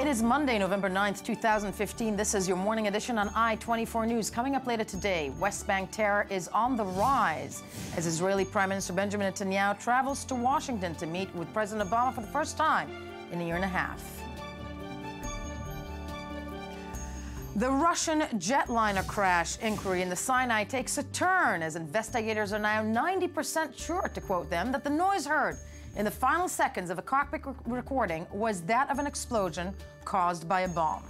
It is Monday, November 9th, 2015. This is your morning edition on I-24 News. Coming up later today, West Bank terror is on the rise as Israeli Prime Minister Benjamin Netanyahu travels to Washington to meet with President Obama for the first time in a year and a half. The Russian jetliner crash inquiry in the Sinai takes a turn as investigators are now 90% sure, to quote them, that the noise heard in the final seconds of a cockpit recording was that of an explosion caused by a bomb.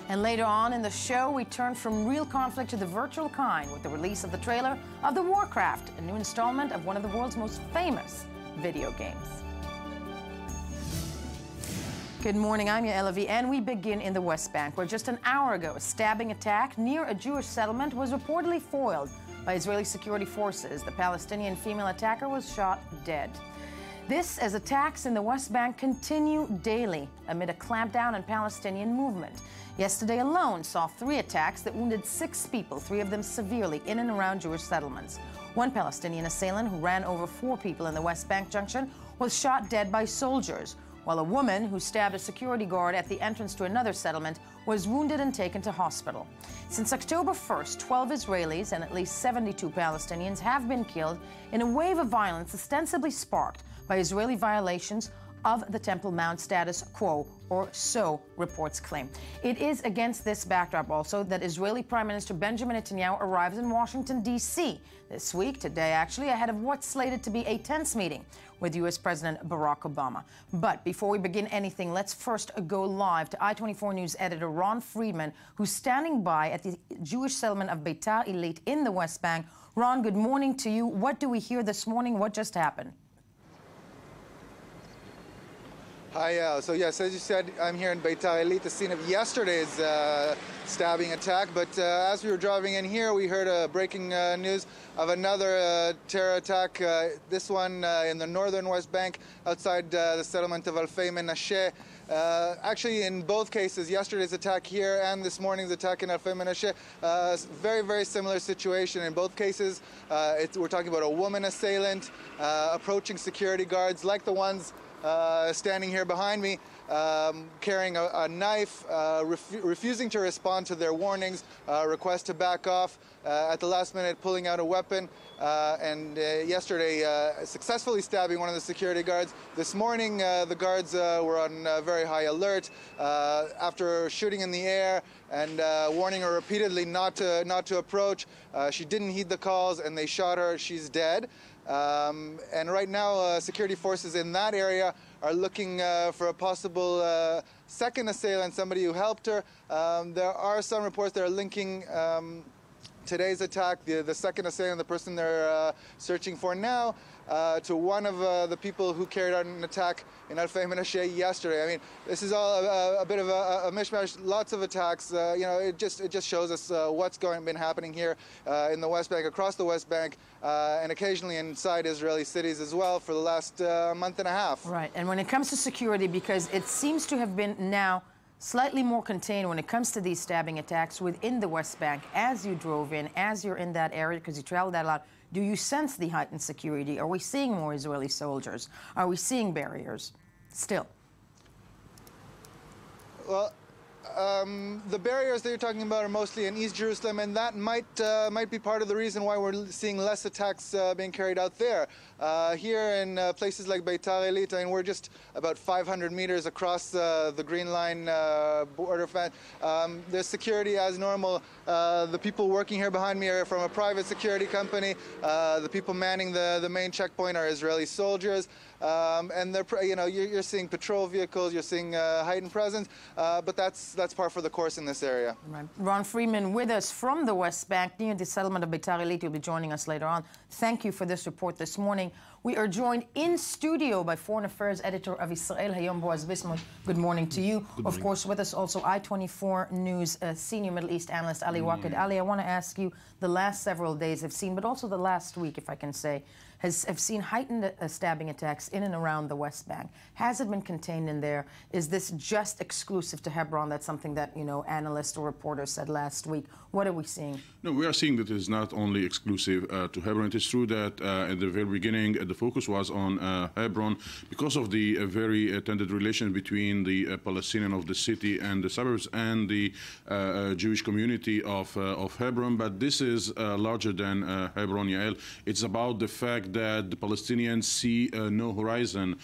And later on in the show, we turn from real conflict to the virtual kind with the release of the trailer of the Warcraft, a new installment of one of the world's most famous video games. Good morning, I'm Yael Avi, and we begin in the West Bank, where just an hour ago, a stabbing attack near a Jewish settlement was reportedly foiled by Israeli security forces. The Palestinian female attacker was shot dead. This as attacks in the West Bank continue daily amid a clampdown on Palestinian movement. Yesterday alone saw 3 attacks that wounded 6 people, 3 of them severely, in and around Jewish settlements. One Palestinian assailant who ran over 4 people in the West Bank junction was shot dead by soldiers, while a woman who stabbed a security guard at the entrance to another settlement was wounded and taken to hospital. Since October 1st, 12 Israelis and at least 72 Palestinians have been killed in a wave of violence ostensibly sparked by Israeli violations of the Temple Mount status quo, or so reports claim. It is against this backdrop also that Israeli Prime Minister Benjamin Netanyahu arrives in Washington, D.C. this week, today actually, ahead of what's slated to be a tense meeting with U.S. President Barack Obama. But before we begin anything, let's first go live to I-24 News editor Ron Friedman, who's standing by at the Jewish settlement of Beitar Illit in the West Bank. Ron, good morning to you. What do we hear this morning? What just happened? Hi, so yes, as you said, I'm here in Beitar Illit, the scene of yesterday's stabbing attack. But as we were driving in here, we heard breaking news of another terror attack, this one in the northern West Bank, outside the settlement of Alfei Menashe. Actually, in both cases, yesterday's attack here and this morning's attack in Alfei Menashe, very, very similar situation. In both cases, we're talking about a woman assailant approaching security guards like the ones standing here behind me, carrying a knife, refusing to respond to their warnings, request to back off, at the last minute pulling out a weapon, and yesterday successfully stabbing one of the security guards. This morning the guards were on very high alert after shooting in the air and warning her repeatedly not to approach. She didn't heed the calls and they shot her. She's dead. And right now, security forces in that area are looking for a possible second assailant, somebody who helped her. There are some reports that are linking today's attack, the second assailant, the person they're searching for now, to one of the people who carried out an attack in Alfei Menashe yesterday. I mean, this is all a bit of a mishmash, lots of attacks. You know, it just shows us what's been happening here in the West Bank, across the West Bank, and occasionally inside Israeli cities as well for the last month and a half. Right, and when it comes to security, because it seems to have been now slightly more contained when it comes to these stabbing attacks within the West Bank, as you drove in, as you're in that area, because you traveled that a lot, do you sense the heightened security? Are we seeing more Israeli soldiers? Are we seeing barriers still? Well, the barriers that you're talking about are mostly in East Jerusalem, and that might be part of the reason why we're seeing less attacks being carried out there. Here in places like Beitar Illit, I mean, we're just about 500 meters across the Green Line border fence. There's security as normal. The people working here behind me are from a private security company. The people manning the main checkpoint are Israeli soldiers. And they're, you know, you're seeing patrol vehicles, you're seeing heightened presence, but that's par for the course in this area. Right. Ron Friedman with us from the West Bank near the settlement of Beitar Illit. You'll be joining us later on. Thank you for this report this morning. We are joined in studio by Foreign Affairs editor of Israel Hayom, Boaz Bismuth. Good morning to you. Good morning. Of course, with us also I-24 News senior Middle East analyst Ali Waqid. Ali, I want to ask you, the last several days have seen, but also the last week, if I can say, have seen heightened stabbing attacks in and around the West Bank. Has it been contained in there? Is this just exclusive to Hebron? That's something that, you know, analysts or reporters said last week. What are we seeing? No, we are seeing that it is not only exclusive to Hebron. It is true that at the very beginning, the focus was on Hebron because of the very tended relation between the Palestinian of the city and the suburbs and the Jewish community of Hebron. But this is larger than Hebron, Yael. It's about the fact that the Palestinians see no horizon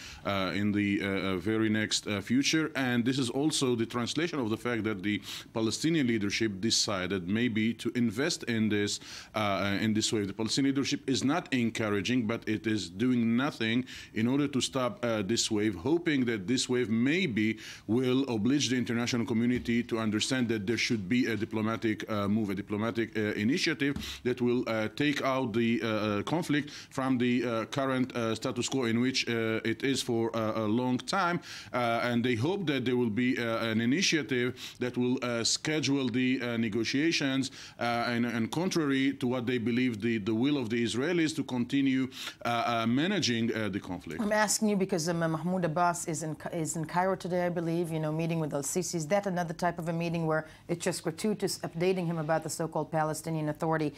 in the very next future. And this is also the translation of the fact that the Palestinian leadership decided maybe to invest in this wave. The Palestinian leadership is not encouraging, but it is doing nothing in order to stop this wave, hoping that this wave maybe will oblige the international community to understand that there should be a diplomatic move, a diplomatic initiative that will take out the conflict from the current status quo in which it is for a long time. And they hope that there will be an initiative that will schedule the negotiations and contrary to what they believe the will of the Israelis to continue managing the conflict. I'm asking you because Mahmoud Abbas is in Cairo today, I believe, meeting with al-Sisi. Is that another type of a meeting where it's just gratuitous, updating him about the so-called Palestinian Authority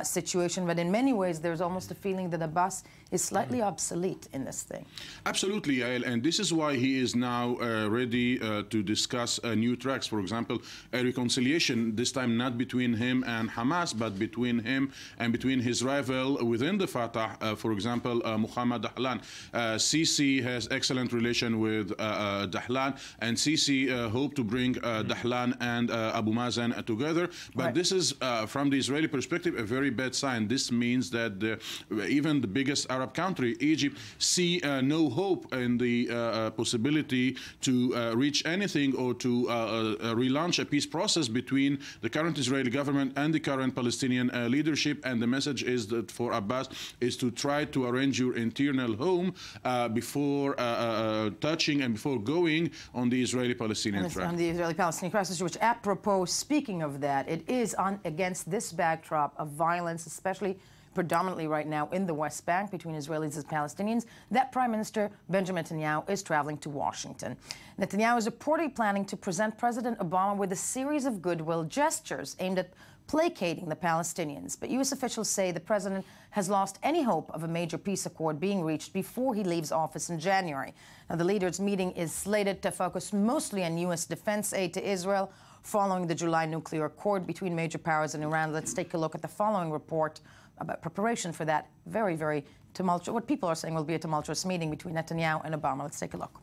situation? But in many ways, there's almost a feeling that Abbas is slightly obsolete in this thing. Absolutely, Yael, and this is why he is now ready to discuss new tracks. For example, a reconciliation, this time not between him and Hamas, but between him and between his rival within the Fatah, for example, Muhammad Dahlan. Sisi has excellent relation with Dahlan, and Sisi hope to bring Dahlan and Abu Mazen together. But right. This is, from the Israeli perspective, a very bad sign. This means that even the biggest Arab country, Egypt, see no hope in the possibility to reach anything or to relaunch a peace process between the current Israeli government and the current Palestinian leadership. And the message is that for Abbas is to try to arrange your internal home before touching and before going on the Israeli-Palestinian track. On the Israeli-Palestinian crisis, which, apropos, speaking of that, it is against this backdrop of violence, especially predominantly right now in the West Bank between Israelis and Palestinians, that Prime Minister Benjamin Netanyahu is traveling to Washington. Netanyahu is reportedly planning to present President Obama with a series of goodwill gestures aimed at placating the Palestinians. But U.S. officials say the president has lost any hope of a major peace accord being reached before he leaves office in January. Now, the leaders' meeting is slated to focus mostly on U.S. defense aid to Israel following the July nuclear accord between major powers and Iran. Let's take a look at the following report about preparation for that very, very tumultuous, what people are saying will be a tumultuous meeting between Netanyahu and Obama. Let's take a look.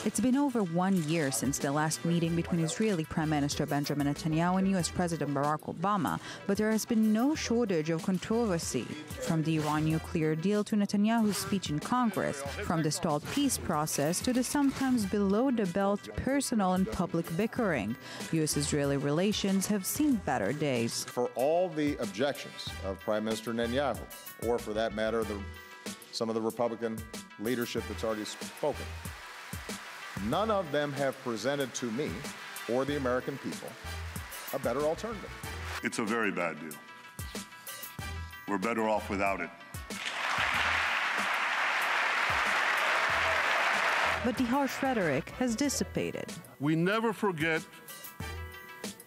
It's been over 1 year since the last meeting between Israeli Prime Minister Benjamin Netanyahu and U.S. President Barack Obama, but there has been no shortage of controversy. From the Iran nuclear deal to Netanyahu's speech in Congress, from the stalled peace process to the sometimes below-the-belt personal and public bickering, U.S.-Israeli relations have seen better days. For all the objections of Prime Minister Netanyahu, or for that matter, some of the Republican leadership that's already spoken, none of them have presented to me or the American people a better alternative. It's a very bad deal. We're better off without it. But the harsh rhetoric has dissipated. We never forget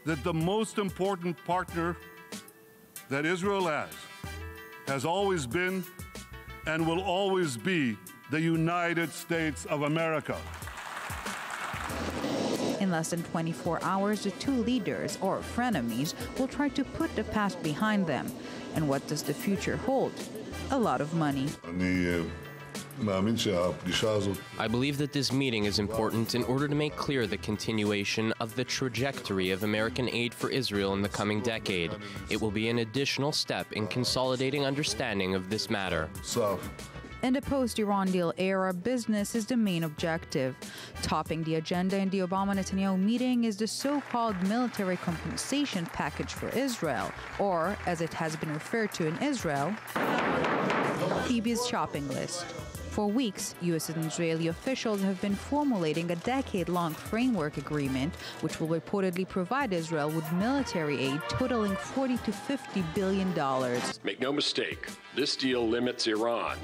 that the most important partner that Israel has always been and will always be the United States of America. In less than 24 hours, the two leaders, or frenemies, will try to put the past behind them. And what does the future hold? A lot of money. I believe that this meeting is important in order to make clear the continuation of the trajectory of American aid for Israel in the coming decade. It will be an additional step in consolidating understanding of this matter. In the post-Iran deal era, business is the main objective. Topping the agenda in the Obama-Netanyahu meeting is the so-called military compensation package for Israel, or, as it has been referred to in Israel, Bibi's shopping list. For weeks, U.S. and Israeli officials have been formulating a decade-long framework agreement, which will reportedly provide Israel with military aid totaling $40 to $50 billion. Make no mistake, this deal limits Iran,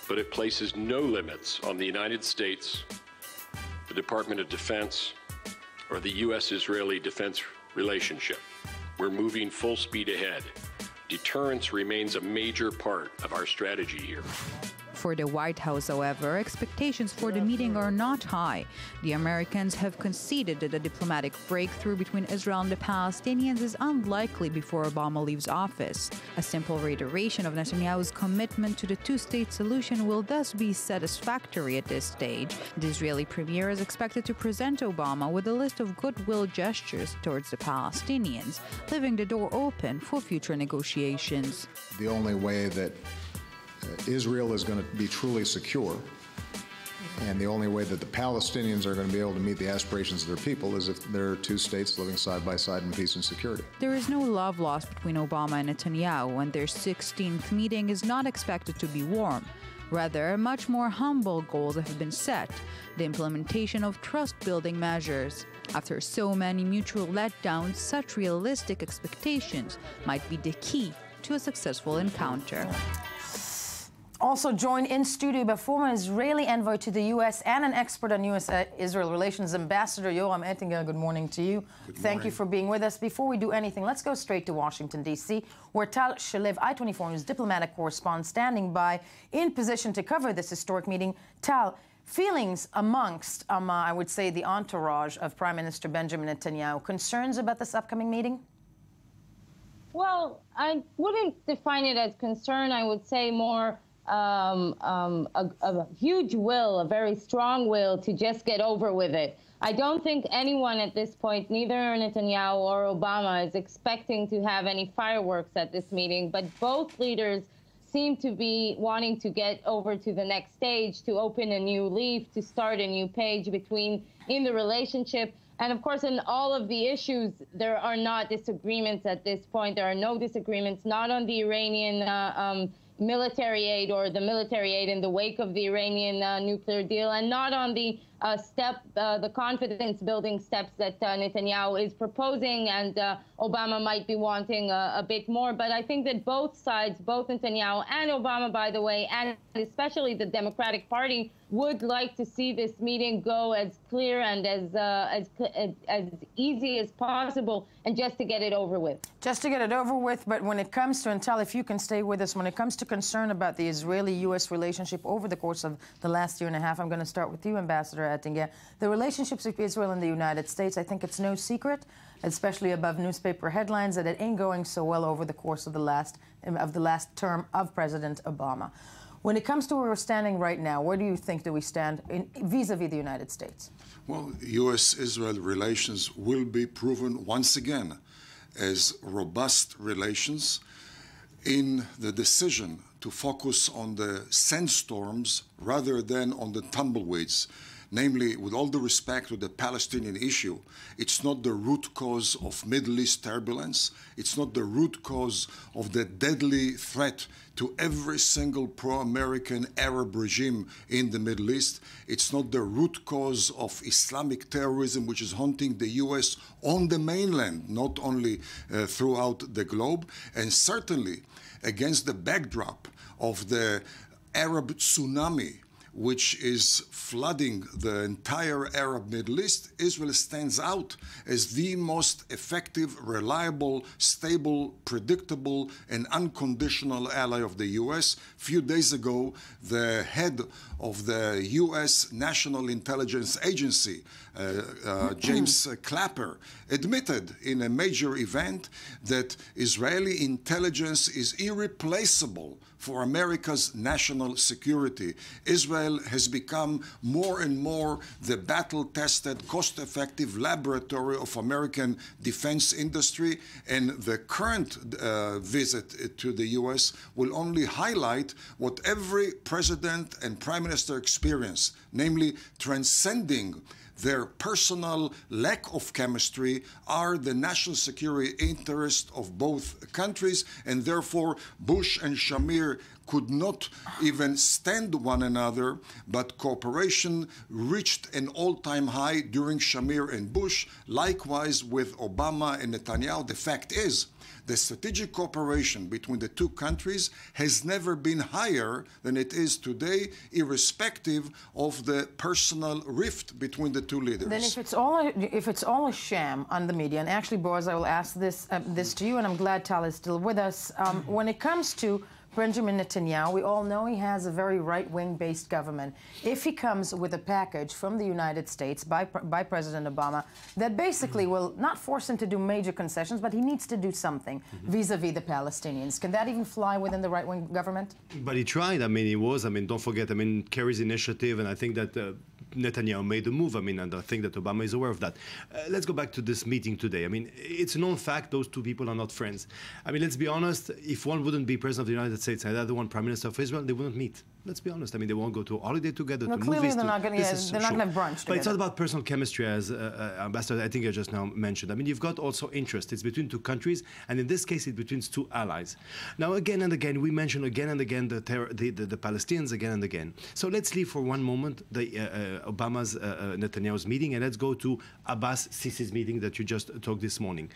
but it places no limits on the United States, the Department of Defense, or the U.S.-Israeli defense relationship. we're moving full speed ahead. Deterrence remains a major part of our strategy here. For the White House, however, expectations for the meeting are not high. The Americans have conceded that a diplomatic breakthrough between Israel and the Palestinians is unlikely before Obama leaves office. A simple reiteration of Netanyahu's commitment to the two-state solution will thus be satisfactory at this stage. The Israeli premier is expected to present Obama with a list of goodwill gestures towards the Palestinians, leaving the door open for future negotiations. The only way that Israel is going to be truly secure, and the only way that the Palestinians are going to be able to meet the aspirations of their people is if there are two states living side by side in peace and security. There is no love lost between Obama and Netanyahu, and their 16th meeting is not expected to be warm. Rather, much more humble goals have been set: the implementation of trust-building measures. After so many mutual letdowns, such realistic expectations might be the key to a successful encounter. Also joined in studio by former Israeli envoy to the U.S. and an expert on U.S.-Israel relations, Ambassador Yoram Ettinger. Good morning to you. Thank you for being with us. Before we do anything, let's go straight to Washington, D.C., where Tal Shalev, I-24 News diplomatic correspondent, standing by in position to cover this historic meeting. Tal, feelings amongst, I would say, the entourage of Prime Minister Benjamin Netanyahu, concerns about this upcoming meeting? Well, I wouldn't define it as concern. I would say more a huge will, a very strong will to just get over with it. I don't think anyone at this point, neither Netanyahu or Obama, is expecting to have any fireworks at this meeting, but both leaders seem to be wanting to get over to the next stage, to open a new leaf, to start a new page in the relationship. And of course, in all of the issues, there are not disagreements at this point. There are no disagreements, not on the Iranian military aid or the military aid in the wake of the Iranian nuclear deal, and not on the the confidence-building steps that Netanyahu is proposing, and Obama might be wanting a bit more. But I think that both sides, both Netanyahu and Obama, by the way, and especially the Democratic Party, would like to see this meeting go as clear and as easy as possible, and just to get it over with. Just to get it over with, but when it comes to, and Tal, if you can stay with us, when it comes to concern about the Israeli-U.S. relationship over the course of the last year and a half, I'm going to start with you, Ambassador Ettinger. The relationships with Israel and the United States, I think it's no secret, especially above newspaper headlines, that it ain't going so well over the course of the last term of President Obama. When it comes to where we're standing right now, where do you think we stand vis-a-vis the United States? Well, U.S.-Israel relations will be proven once again as robust relations in the decision to focus on the sandstorms rather than on the tumbleweeds. Namely, with all due respect to the Palestinian issue, it's not the root cause of Middle East turbulence. It's not the root cause of the deadly threat to every single pro-American Arab regime in the Middle East. It's not the root cause of Islamic terrorism, which is haunting the U.S. on the mainland, not only throughout the globe. And certainly, against the backdrop of the Arab tsunami, which is flooding the entire Arab Middle East, Israel stands out as the most effective, reliable, stable, predictable, and unconditional ally of the U.S. A few days ago, the head of the U.S. National Intelligence Agency, James Clapper, admitted in a major event that Israeli intelligence is irreplaceable for America's national security. Israel has become more and more the battle-tested, cost-effective laboratory of American defense industry, and the current visit to the U.S. will only highlight what every president and prime minister experienced, namely transcending their personal lack of chemistry are the national security interest of both countries, and therefore Bush and Shamir could not even stand one another, but cooperation reached an all-time high during Shamir and Bush, likewise with Obama and Netanyahu. The fact is, the strategic cooperation between the two countries has never been higher than it is today, irrespective of the personal rift between the two leaders. Then if it's all a sham on the media, and actually, Boaz, I will ask this to you, and I'm glad Tal is still with us. When it comes to Benjamin Netanyahu, we all know he has a very right-wing-based government. If he comes with a package from the United States by President Obama that basically will not force him to do major concessions, but he needs to do something vis-a-vis the Palestinians, can that even fly within the right-wing government? But he tried. I mean, don't forget, Kerry's initiative, and I think that Netanyahu made the move. And I think that Obama is aware of that. Let's go back to this meeting today. It's a known fact those two people are not friends. Let's be honest, if one wouldn't be president of the United States and the other one prime minister of Israel, they wouldn't meet. Let's be honest. They won't go to a holiday together, to clearly movies. They're not going to have brunch together. But it's not about personal chemistry, as Ambassador, I think I just now mentioned. You've got also interest. It's between two countries, and in this case, it's between two allies. Now, again and again, we mention again and again the Palestinians again and again. So let's leave for one moment the Obama's Netanyahu's meeting, and let's go to Abbas Sisi's meeting that you just talked this morning.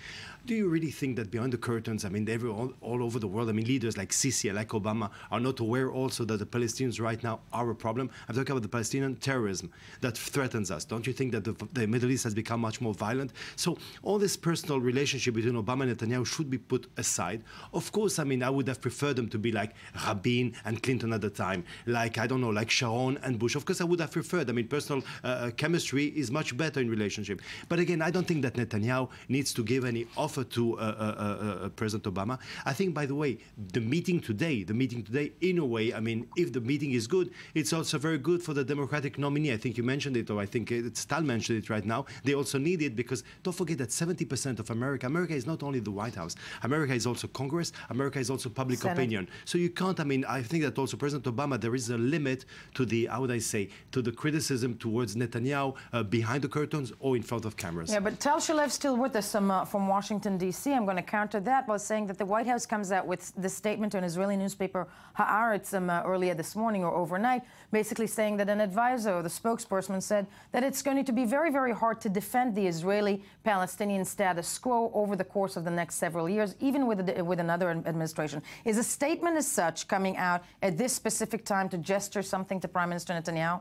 Do you really think that behind the curtains, all over the world, leaders like Sisi and like Obama are not aware also that the Palestinians right now are a problem? I'm talking about the Palestinian terrorism that threatens us. Don't you think that the Middle East has become much more violent? So all this personal relationship between Obama and Netanyahu should be put aside. Of course, I would have preferred them to be like Rabin and Clinton at the time, like Sharon and Bush. Of course, I would have preferred. Personal chemistry is much better in relationship. But again, I don't think that Netanyahu needs to give any offer to President Obama. I think, by the way, the meeting today, in a way, if the meeting is good, it's also very good for the Democratic nominee. I think you mentioned it, or I think Tal mentioned it right now. They also need it because don't forget that 70% of America is not only the White House. America is also Congress. America is also public opinion. So you can't, I think that also President Obama, there is a limit to the, to the criticism towards Netanyahu behind the curtains or in front of cameras. Yeah, but Tal Shalev's still with us from Washington, D.C. I'm going to counter that by saying that the White House comes out with this statement to an Israeli newspaper, Haaretz, earlier this morning or overnight, basically saying that an advisor or the spokesperson said that it's going to be very, very hard to defend the Israeli-Palestinian status quo over the course of the next several years, even with another administration. Is a statement as such coming out at this specific time to gesture something to Prime Minister Netanyahu?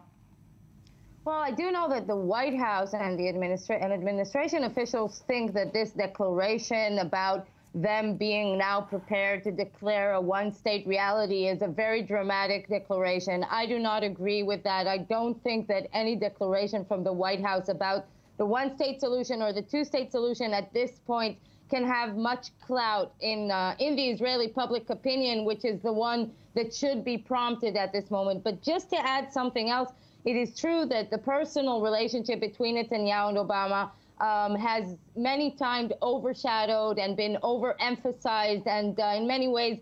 Well, I do know that the White House and the administration officials think that this declaration about them being now prepared to declare a one-state reality is a very dramatic declaration. I do not agree with that. I don't think that any declaration from the White House about the one-state solution or the two-state solution at this point can have much clout in the Israeli public opinion, which is the one that should be prompted at this moment. But just to add something else, it is true that the personal relationship between Netanyahu and Obama has many times overshadowed and been overemphasized and in many ways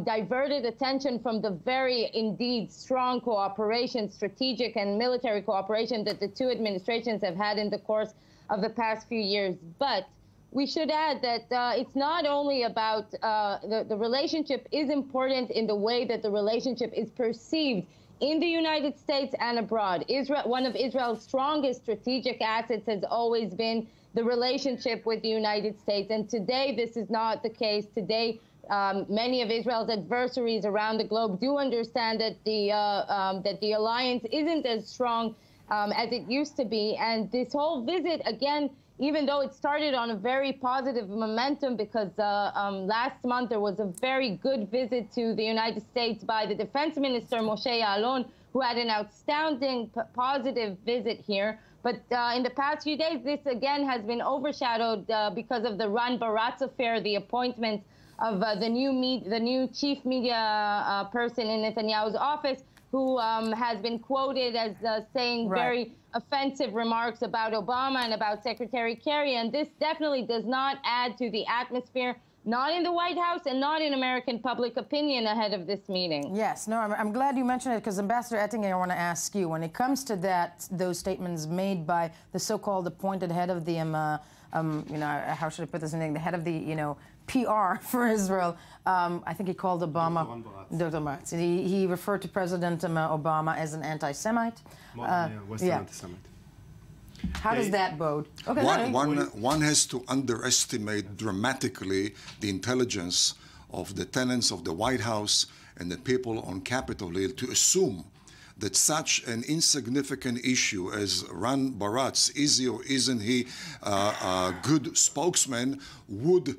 diverted attention from the very, indeed, strong cooperation, strategic and military cooperation that the two administrations have had in the course of the past few years. But we should add that it's not only about the relationship is important in the way that the relationship is perceived in the United States and abroad. One of Israel's strongest strategic assets has always been the relationship with the United States. And today, this is not the case. Today, many of Israel's adversaries around the globe do understand that the alliance isn't as strong as it used to be. And this whole visit, again, even though it started on a very positive momentum because last month there was a very good visit to the United States by the Defense Minister, Moshe Ya'alon, who had an outstanding positive visit here. But in the past few days, this again has been overshadowed because of the Ran Baratz affair, the appointment of the new chief media person in Netanyahu's office, who has been quoted as saying very offensive remarks about Obama and about Secretary Kerry. And this definitely does not add to the atmosphere, not in the White House and not in American public opinion ahead of this meeting. Yes, no, I'm glad you mentioned it because Ambassador Ettinger, I want to ask you, when it comes to those statements made by the so-called appointed head of the, how should I put this in, the head of the, PR for Israel. I think he called Obama Dr. Baratz. He referred to President Obama as an anti-Semite. Western anti-Semite. How does that bode? Okay, one has to underestimate dramatically the intelligence of the tenants of the White House and the people on Capitol Hill to assume that such an insignificant issue as Ran Baratz, is he or isn't he a good spokesman, would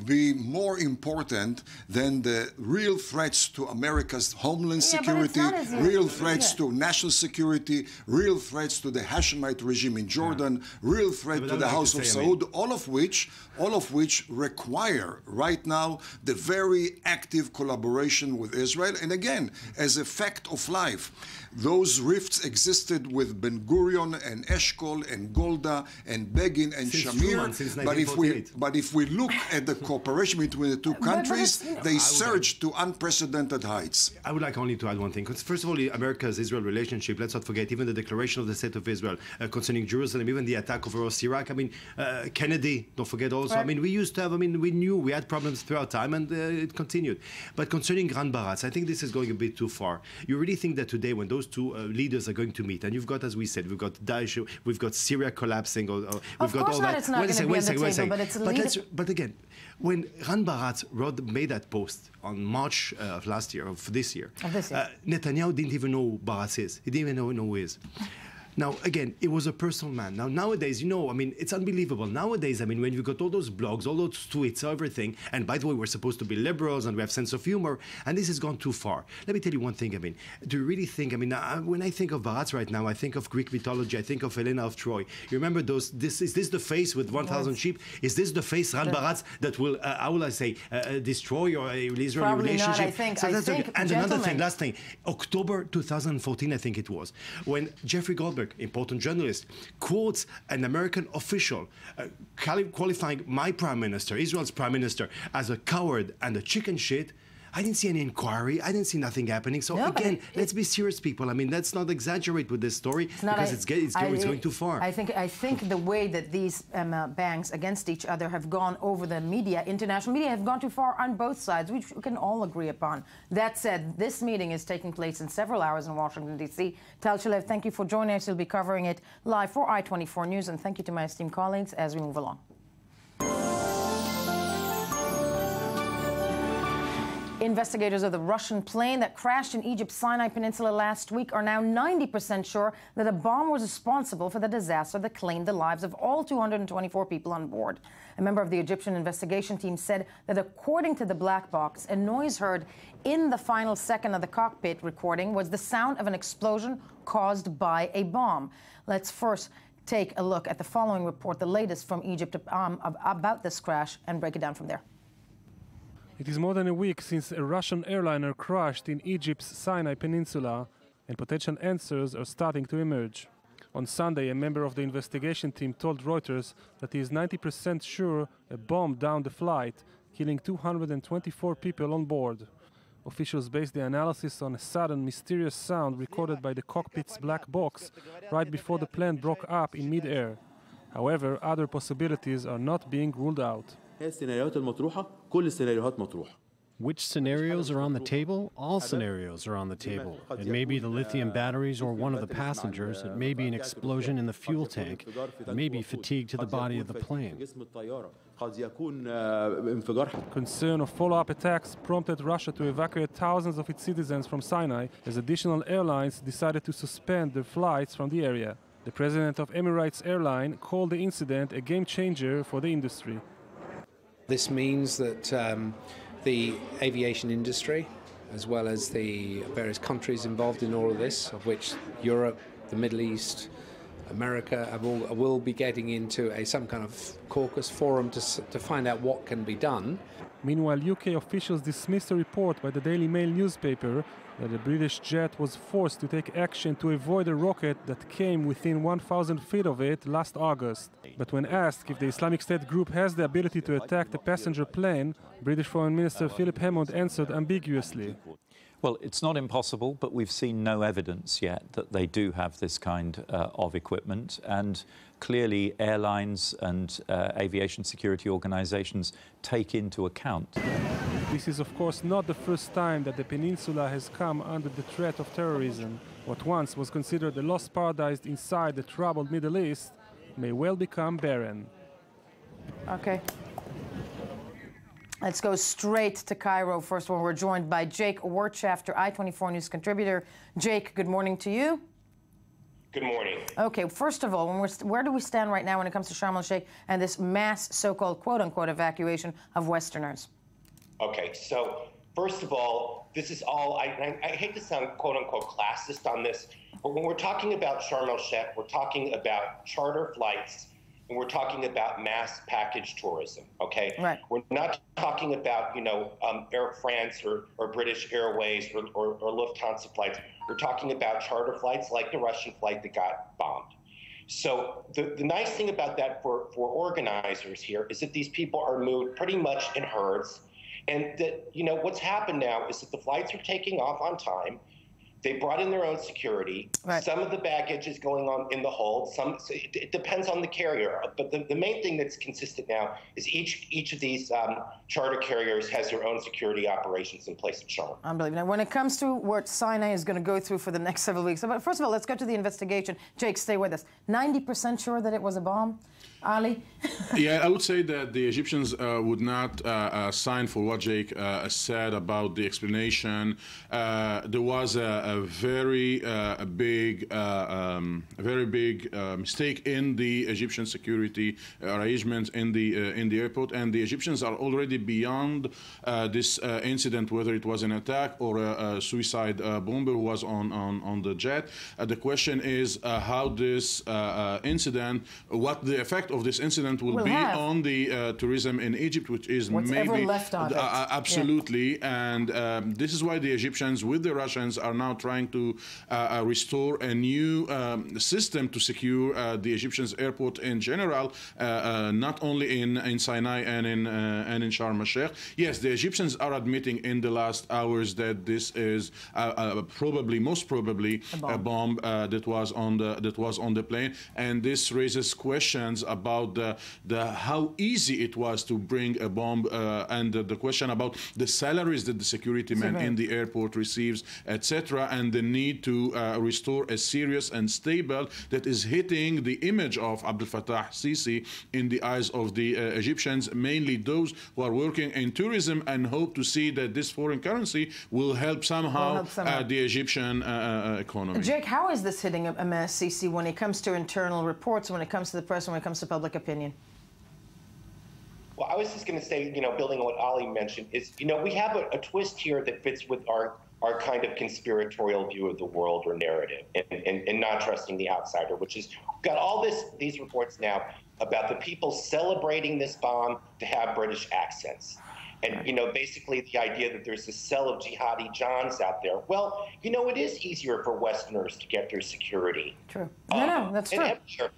be more important than the real threats to America's homeland security, real threats to national security, real threats to the Hashemite regime in Jordan, real threat to the House of Saud, all of which require right now the very active collaboration with Israel. And again, as a fact of life, those rifts existed with Ben Gurion and Eshkol and Golda and Begin and Shamir. But if we look at the cooperation between the two countries, they surged to unprecedented heights. I would like only to add one thing. First of all, America's-Israel relationship, let's not forget, even the declaration of the State of Israel concerning Jerusalem, even the attack over Iraq. I mean, Kennedy, don't forget also. Right. I mean, we used to have, we knew we had problems throughout time, and it continued. But concerning Ran Baratz, I think this is going a bit too far. You really think that today, when those two leaders are going to meet, and you've got, as we said, we've got Daesh, we've got Syria collapsing, we've got all that. It's not going to be on the table, but it's but again, when Ran Baratz made that post on March of this year, Netanyahu didn't even know who Baratz is. He didn't even know who he is. Now, again, it was a personal man. Now, nowadays, it's unbelievable. Nowadays, when you've got all those blogs, all those tweets, everything, and by the way, we're supposed to be liberals and we have sense of humor, and this has gone too far. Let me tell you one thing, do you really think, when I think of Baratz right now, I think of Greek mythology, I think of Helena of Troy. You remember is this the face with 1,000 sheep? Is this the face, Ran Baratz, that will, how will I say, destroy your Israeli relationship? And another thing, last thing, October 2014, I think it was, when Jeffrey Goldberg, important journalist, quotes an American official qualifying my prime minister, Israel's prime minister, as a coward and a chicken shit. I didn't see any inquiry. I didn't see nothing happening. So again, let's be serious, people. Let's not exaggerate with this story because it's going too far. I think the way that these bangs against each other have gone over the media, international media, have gone too far on both sides, which we can all agree upon. That said, this meeting is taking place in several hours in Washington, D.C. Tal Shalev, thank you for joining us. You'll be covering it live for I-24 News, and thank you to my esteemed colleagues as we move along. Investigators of the Russian plane that crashed in Egypt's Sinai Peninsula last week are now 90% sure that a bomb was responsible for the disaster that claimed the lives of all 224 people on board. A member of the Egyptian investigation team said that according to the black box, a noise heard in the final second of the cockpit recording was the sound of an explosion caused by a bomb. Let's first take a look at the following report, the latest from Egypt about this crash, and break it down from there. It is more than a week since a Russian airliner crashed in Egypt's Sinai Peninsula, and potential answers are starting to emerge. On Sunday, a member of the investigation team told Reuters that he is 90% sure a bomb downed the flight, killing 224 people on board. Officials based the analysis on a sudden, mysterious sound recorded by the cockpit's black box right before the plane broke up in mid-air. However, other possibilities are not being ruled out. Which scenarios are on the table? All scenarios are on the table. It may be the lithium batteries or one of the passengers. It may be an explosion in the fuel tank. It may be fatigue to the body of the plane. Concern of follow-up attacks prompted Russia to evacuate thousands of its citizens from Sinai as additional airlines decided to suspend their flights from the area. The president of Emirates Airline called the incident a game changer for the industry. This means that the aviation industry, as well as the various countries involved in all of this, of which Europe, the Middle East, America, will be getting into some kind of caucus forum to find out what can be done. Meanwhile, UK officials dismissed a report by the Daily Mail newspaper that a British jet was forced to take action to avoid a rocket that came within 1,000 feet of it last August. But when asked if the Islamic State group has the ability to attack the passenger plane, British Foreign Minister Philip Hammond answered ambiguously. Well, it's not impossible, but we've seen no evidence yet that they do have this kind of equipment. And clearly, airlines and aviation security organizations take into account. This is, of course, not the first time that the peninsula has come under the threat of terrorism. What once was considered a lost paradise inside the troubled Middle East may well become barren. Okay. Let's go straight to Cairo. First of all, we're joined by Jake Wertschafter, I-24 News contributor. Jake, good morning to you. Good morning. Okay, first of all, where do we stand right now when it comes to Sharm el-Sheikh and this mass so-called quote-unquote evacuation of Westerners? Okay, so first of all, this is all, I hate to sound quote-unquote classist on this, but when we're talking about Sharm el-Sheikh, we're talking about charter flights, and we're talking about mass package tourism, okay? Right. We're not talking about, Air France or British Airways or Lufthansa flights. We're talking about charter flights like the Russian flight that got bombed. So the nice thing about that for organizers here is that these people are moved pretty much in herds. And that, what's happened now is that the flights are taking off on time. They brought in their own security. Right. Some of the baggage is going on in the hold. It depends on the carrier. But the main thing that's consistent now is each of these charter carriers has their own security operations in place at Sharm. Unbelievable. Now, when it comes to what Sinai is going to go through for the next several weeks, but first of all, let's go to the investigation. Jake, stay with us. 90% sure that it was a bomb? Ali? Yeah, I would say that the Egyptians would not sign for what Jake said about the explanation. There was a very big mistake in the Egyptian security arrangements in the airport, and the Egyptians are already beyond this incident, whether it was an attack or a suicide bomber who was on the jet. The question is how this incident, what the effect of this incident will be on the tourism in Egypt, which is whatever maybe left of it. Absolutely. Yeah. And this is why the Egyptians with the Russians are now trying to restore a new system to secure the Egyptians airport in general, not only in Sinai and in Sharm el-Sheikh. Yes, the Egyptians are admitting in the last hours that this is most probably a bomb that was on the plane, and this raises questions about how easy it was to bring a bomb, and the question about the salaries that the security man in the airport receives, etc., and the need to restore a serious and stable that is hitting the image of Abdel Fattah Sisi in the eyes of the Egyptians, mainly those who are working in tourism and hope to see that this foreign currency will help somehow the Egyptian economy. Jake, how is this hitting Sisi when it comes to internal reports, when it comes to the press, when it comes to public opinion? Well, I was just going to say, building on what Ali mentioned, is, we have a twist here that fits with our kind of conspiratorial view of the world or narrative and not trusting the outsider, which is, we've got all these reports now about the people celebrating this bomb to have British accents. And, basically the idea that there's a cell of jihadi Johns out there. Well, it is easier for Westerners to get their security. True. No, that's true.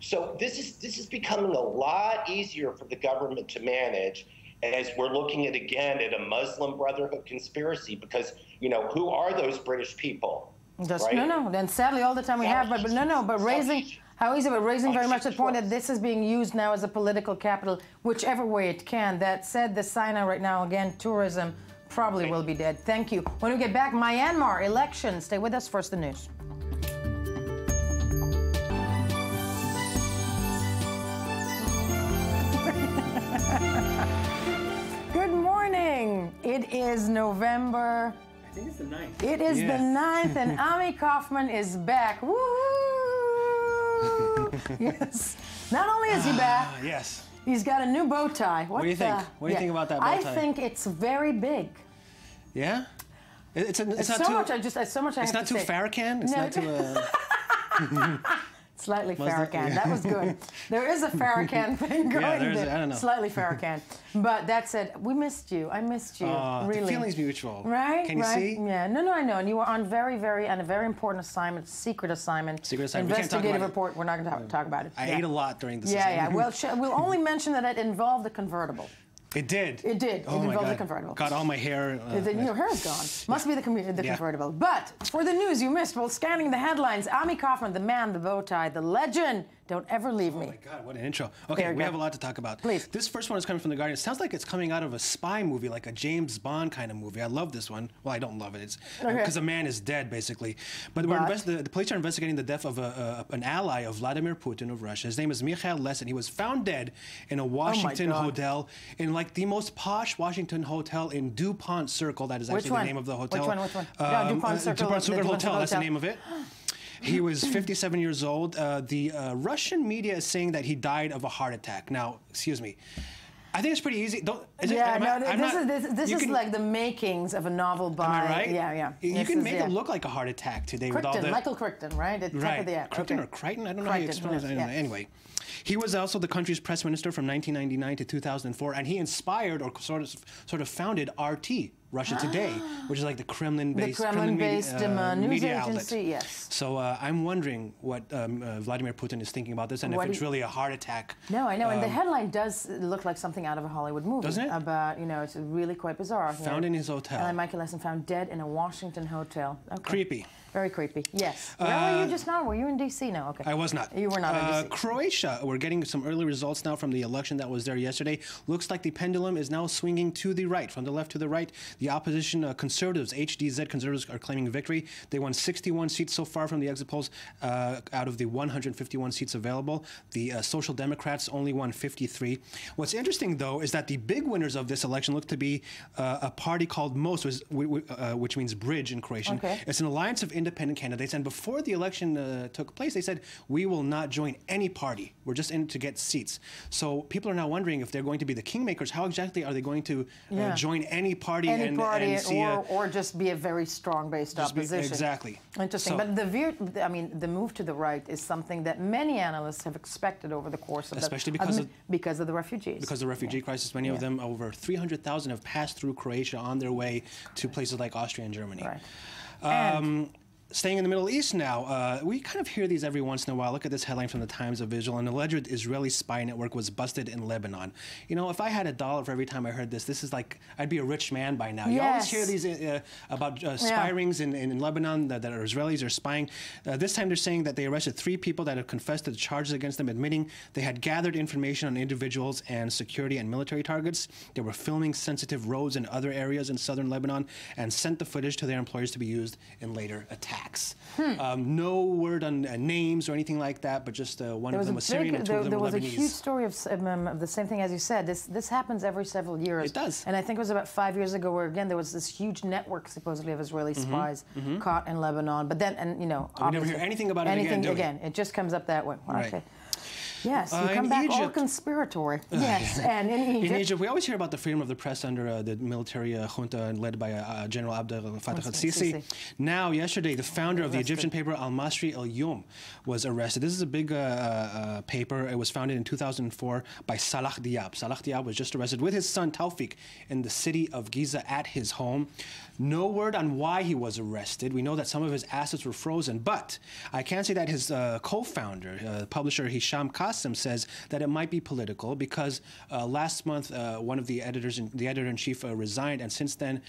So this is becoming a lot easier for the government to manage as we're looking at a Muslim Brotherhood conspiracy, because, who are those British people? Right? No. Then sadly, all the time we have, but raising, how easy, but raising very much the point that this is being used now as a political capital, whichever way it can. That said, the Sinai right now, again, tourism probably will be dead. Thank you. When we get back, Myanmar elections. Stay with us. First, the news. Good morning. It is November. I think it's the 9th. It is the 9th, and Ami Kaufman is back. Woo! Yes. Not only is he back. Yes. He's got a new bow tie. What do you think? What do you think about that bow tie? I think it's very big. Yeah. It's not so too much. It's not too Farrakhan. It's not too. Slightly Farrakhan. That was good. There is a Farrakhan thing going there. I don't know. Slightly Farrakhan. But that said, we missed you. I missed you. Really. The feeling's mutual. Right? Can you see? Yeah. No, I know. And you were on a very important assignment, secret assignment. Secret assignment. Investigative report. We're not going to talk about it. I ate a lot during this assignment. Well, we'll only mention that it involved a convertible. It did. It did. Oh it my involved God. the convertible. Got all my hair. Your hair is gone. Must be the convertible. But for the news you missed while scanning the headlines, Ami Kaufman, the man, the bow tie, the legend. Don't ever leave me. Oh my God, what an intro. Okay, we have a lot to talk about. Please. This first one is coming from The Guardian. It sounds like it's coming out of a spy movie, like a James Bond kind of movie. I love this one. Well, I don't love it. It's because a man is dead, basically. But the police are investigating the death of an ally of Vladimir Putin of Russia. His name is Mikhail Lesin. He was found dead in a Washington hotel, in like the most posh Washington hotel in DuPont Circle. That is actually the name of the hotel. Which one? No, DuPont Circle. DuPont Circle Hotel. That's the name of it. He was 57 years old. The Russian media is saying that he died of a heart attack. Now, excuse me. I think it's pretty easy. This is like the makings of a novel by... Am I right? Yeah. You can make it look like a heart attack today with all the... Michael Crichton, right? Crichton or Crichton? I don't know how you explain it. Anyway. He was also the country's press minister from 1999 to 2004, and he inspired or sort of founded RT, Russia Today, which is like the Kremlin-based news media agency, outlet. yes. So I'm wondering what Vladimir Putin is thinking about this, and if it's really a heart attack. No, I know, and the headline does look like something out of a Hollywood movie. Doesn't it? About, it's really quite bizarre. Found in his hotel. And Michael Lesin found dead in a Washington hotel. Okay. Creepy. Very creepy. Yes. Where were you just now? Were you in D.C. now? Okay. I was not. You were not in D.C. Croatia, we're getting some early results now from the election that was there yesterday. Looks like the pendulum is now swinging to the right, from the left to the right. The opposition conservatives, HDZ conservatives, are claiming victory. They won 61 seats so far from the exit polls out of the 151 seats available. The Social Democrats only won 53. What's interesting, though, is that the big winners of this election look to be a party called MOST, which means bridge in Croatian. Okay. It's an alliance of independent candidates, and before the election took place, they said, we will not join any party. We're just in to get seats. So people are now wondering if they're going to be the kingmakers. How exactly are they going to join any party and see or just be a very strong-based opposition? Exactly. Interesting. So, but the move to the right is something that many analysts have expected over the course of especially because of the refugees. Because of the refugee crisis, many of them, over 300,000, have passed through Croatia on their way to places like Austria and Germany. Right. Staying in the Middle East now, we kind of hear these every once in a while. Look at this headline from the Times of Israel. An alleged Israeli spy network was busted in Lebanon. If I had $1 for every time I heard this is like, I'd be a rich man by now. You always hear these about spy rings in Lebanon that are Israelis are spying. This time they're saying that they arrested 3 people that have confessed to the charges against them, admitting they had gathered information on individuals and security and military targets. They were filming sensitive roads and other areas in southern Lebanon and sent the footage to their employers to be used in later attacks. No word on names or anything like that, but just one of them was Syrian and 2 of them were Lebanese. There was a huge story of the same thing as you said. This happens every several years. It does. And I think it was about 5 years ago where, again, there was this huge network, supposedly, of Israeli spies caught in Lebanon. But then, we never hear anything about it again, do we? It just just comes up that way. Right. Okay. Yes, you come back all conspiratory. Yes, and in Egypt. In Egypt, we always hear about the freedom of the press under the military junta led by General Abdel Fattah al-Sisi. Now, yesterday, the founder of the Egyptian paper Al-Masri al-Yom was arrested. This is a big paper. It was founded in 2004 by Salah Diab. Salah Diab was just arrested with his son Tawfiq in the city of Giza at his home. No word on why he was arrested. We know that some of his assets were frozen, but I can say that his co-founder, publisher Hisham Qasim, says that it might be political because last month one of the editor-in-chief resigned, and since then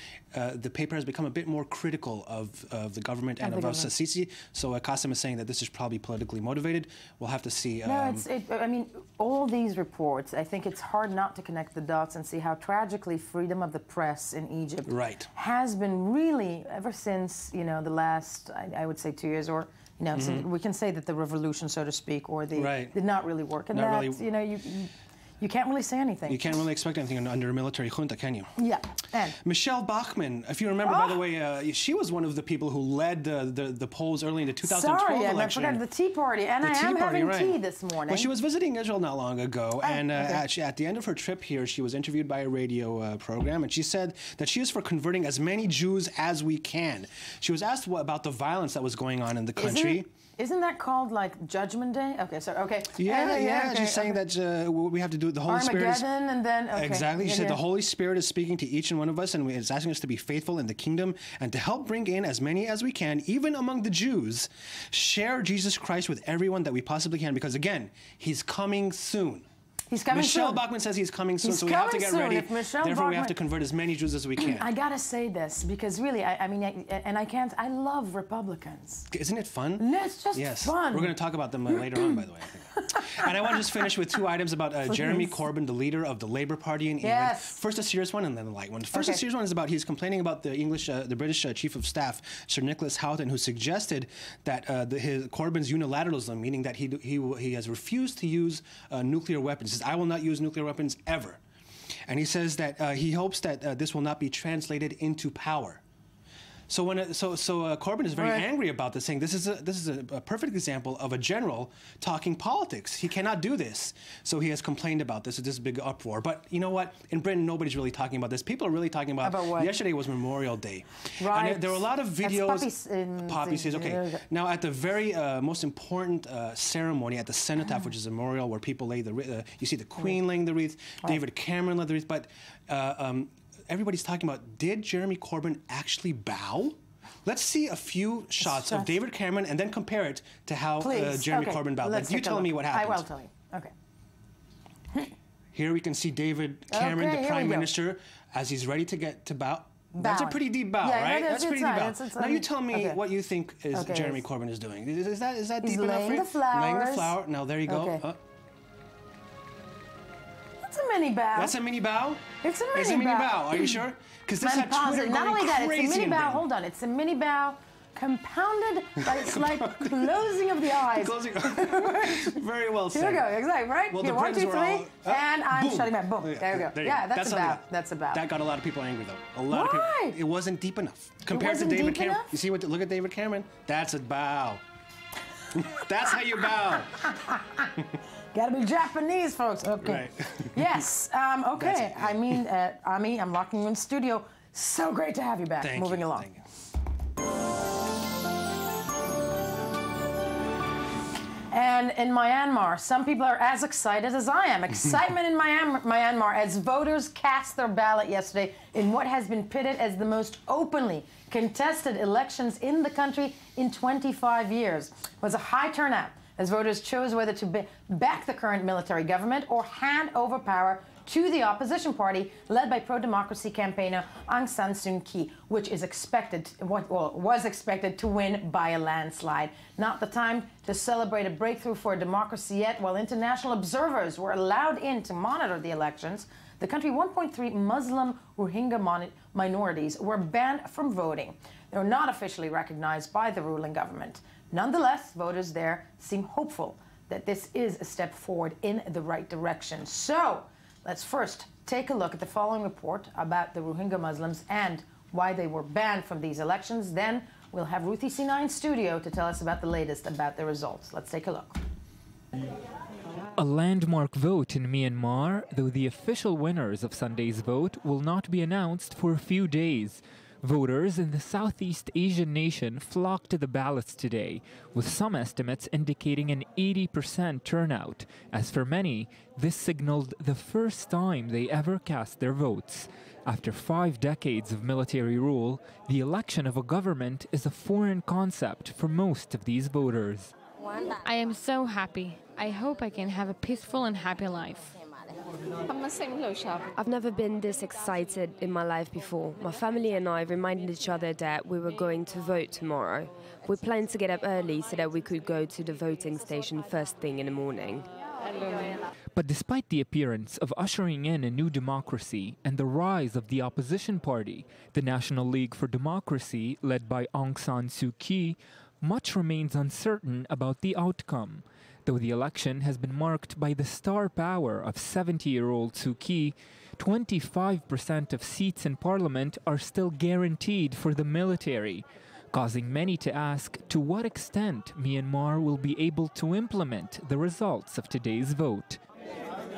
the paper has become a bit more critical of the government and of Sisi. So Qasim is saying that this is probably politically motivated. We'll have to see. No, I mean, all these reports, I think it's hard not to connect the dots and see how tragically freedom of the press in Egypt has been really, ever since, the last, I would say 2 years, or, since we can say that the revolution, so to speak, or the did not really work. And you can't really say anything. You can't really expect anything under a military junta, can you? Yeah. And Michelle Bachmann, if you remember, by the way, she was one of the people who led the polls early in the 2012 election. I forgot the Tea Party, and I am having tea this morning. Well, she was visiting Israel not long ago, and at the end of her trip here, she was interviewed by a radio program, and she said that she is for converting as many Jews as we can. She was asked about the violence that was going on in the country. Isn't that called like Judgment Day? Okay, so Yeah, she's saying that we have to do the Holy Spirit. Armageddon, and then exactly. She said the Holy Spirit is speaking to each and one of us, and is asking us to be faithful in the kingdom and to help bring in as many as we can, even among the Jews. Share Jesus Christ with everyone that we possibly can, because again, He's coming soon. He's coming Michelle soon. Bachmann says he's coming soon, He's so we have to coming get soon. ready. If Michelle Therefore, we have Bachmann- to convert as many Jews as we can. I gotta say this because really, I love Republicans. Isn't it fun? No, it's just fun. We're going to talk about them later on, by the way, I think. And I want to just finish with two items about Jeremy Corbyn, the leader of the Labour Party in England. First a serious one and then a light one. First a serious one is about he's complaining about the British Chief of Staff, Sir Nicholas Houghton, who suggested that his Corbyn's unilateralism, meaning that he has refused to use nuclear weapons. He says, I will not use nuclear weapons ever. And he says that he hopes that this will not be translated into power. So Corbyn is very angry about this, saying this is a perfect example of a general talking politics. He cannot do this. So he has complained about this. It's this big uproar. But you know what? In Britain, nobody's really talking about this. People are really talking about what? Yesterday was Memorial Day. Right. And there were a lot of videos. Poppy seeds. Okay. Now at the very most important ceremony at the cenotaph, which is a memorial where people lay the you see the Queen laying the wreath, David Cameron laid the wreath, but. Everybody's talking about, did Jeremy Corbyn actually bow? Let's see a few shots of David Cameron and then compare it to how Jeremy Corbyn bowed. You tell me what happened. I will tell you. Okay. Here we can see David Cameron, the Prime Minister, as he's ready to get to bow. That's a pretty deep bow, right? That's pretty deep bow. Now you tell me what you think Jeremy Corbyn is doing. Is that deep enough for you? Laying the flower. Now there you go. That's a mini bow. That's a mini bow? It's a mini bow. It's a mini bow. Are you sure? Because this had Twitter going Not only that, crazy it's a mini in bow. Britain. Hold on. It's a mini bow compounded by a slight closing of the eyes. Very well said. Here we go. Exactly. Right? Well, Here, 1, 2, 3. And I'm boom. shutting my boom. There we go. Yeah, that's a bow. That's a bow. That got a lot of people angry, though. A lot of people. It wasn't deep enough. Compared to David Cameron. You see what? Look at David Cameron. That's a bow. That's how you bow. Gotta be Japanese, folks. Okay. Right. Yes. Okay. I mean, Ami, I'm locking you in studio. So great to have you back. Moving along. Thank you. And in Myanmar, some people are as excited as I am. Excitement in Myanmar as voters cast their ballot yesterday in what has been pitted as the most openly contested elections in the country in 25 years. It was a high turnout as voters chose whether to back the current military government or hand over power to the opposition party led by pro-democracy campaigner Aung San Suu Kyi, which is was expected to win by a landslide. Not the time to celebrate a breakthrough for democracy yet. While international observers were allowed in to monitor the elections, the country's 1.3 Muslim Rohingya minorities were banned from voting. They were not officially recognized by the ruling government. Nonetheless, voters there seem hopeful that this is a step forward in the right direction. So, let's first take a look at the following report about the Rohingya Muslims and why they were banned from these elections. Then we'll have Ruthie Sina in studio to tell us about the latest about the results. Let's take a look. A landmark vote in Myanmar, though the official winners of Sunday's vote will not be announced for a few days. Voters in the Southeast Asian nation flocked to the ballots today, with some estimates indicating an 80% turnout. As for many, this signaled the first time they ever cast their votes. After 5 decades of military rule, the election of a government is a foreign concept for most of these voters. I am so happy. I hope I can have a peaceful and happy life. I've never been this excited in my life before. My family and I reminded each other that we were going to vote tomorrow. We planned to get up early so that we could go to the voting station first thing in the morning. But despite the appearance of ushering in a new democracy and the rise of the opposition party, the National League for Democracy, led by Aung San Suu Kyi, much remains uncertain about the outcome. Though the election has been marked by the star power of 70-year-old Suu Kyi, 25% of seats in parliament are still guaranteed for the military, causing many to ask to what extent Myanmar will be able to implement the results of today's vote.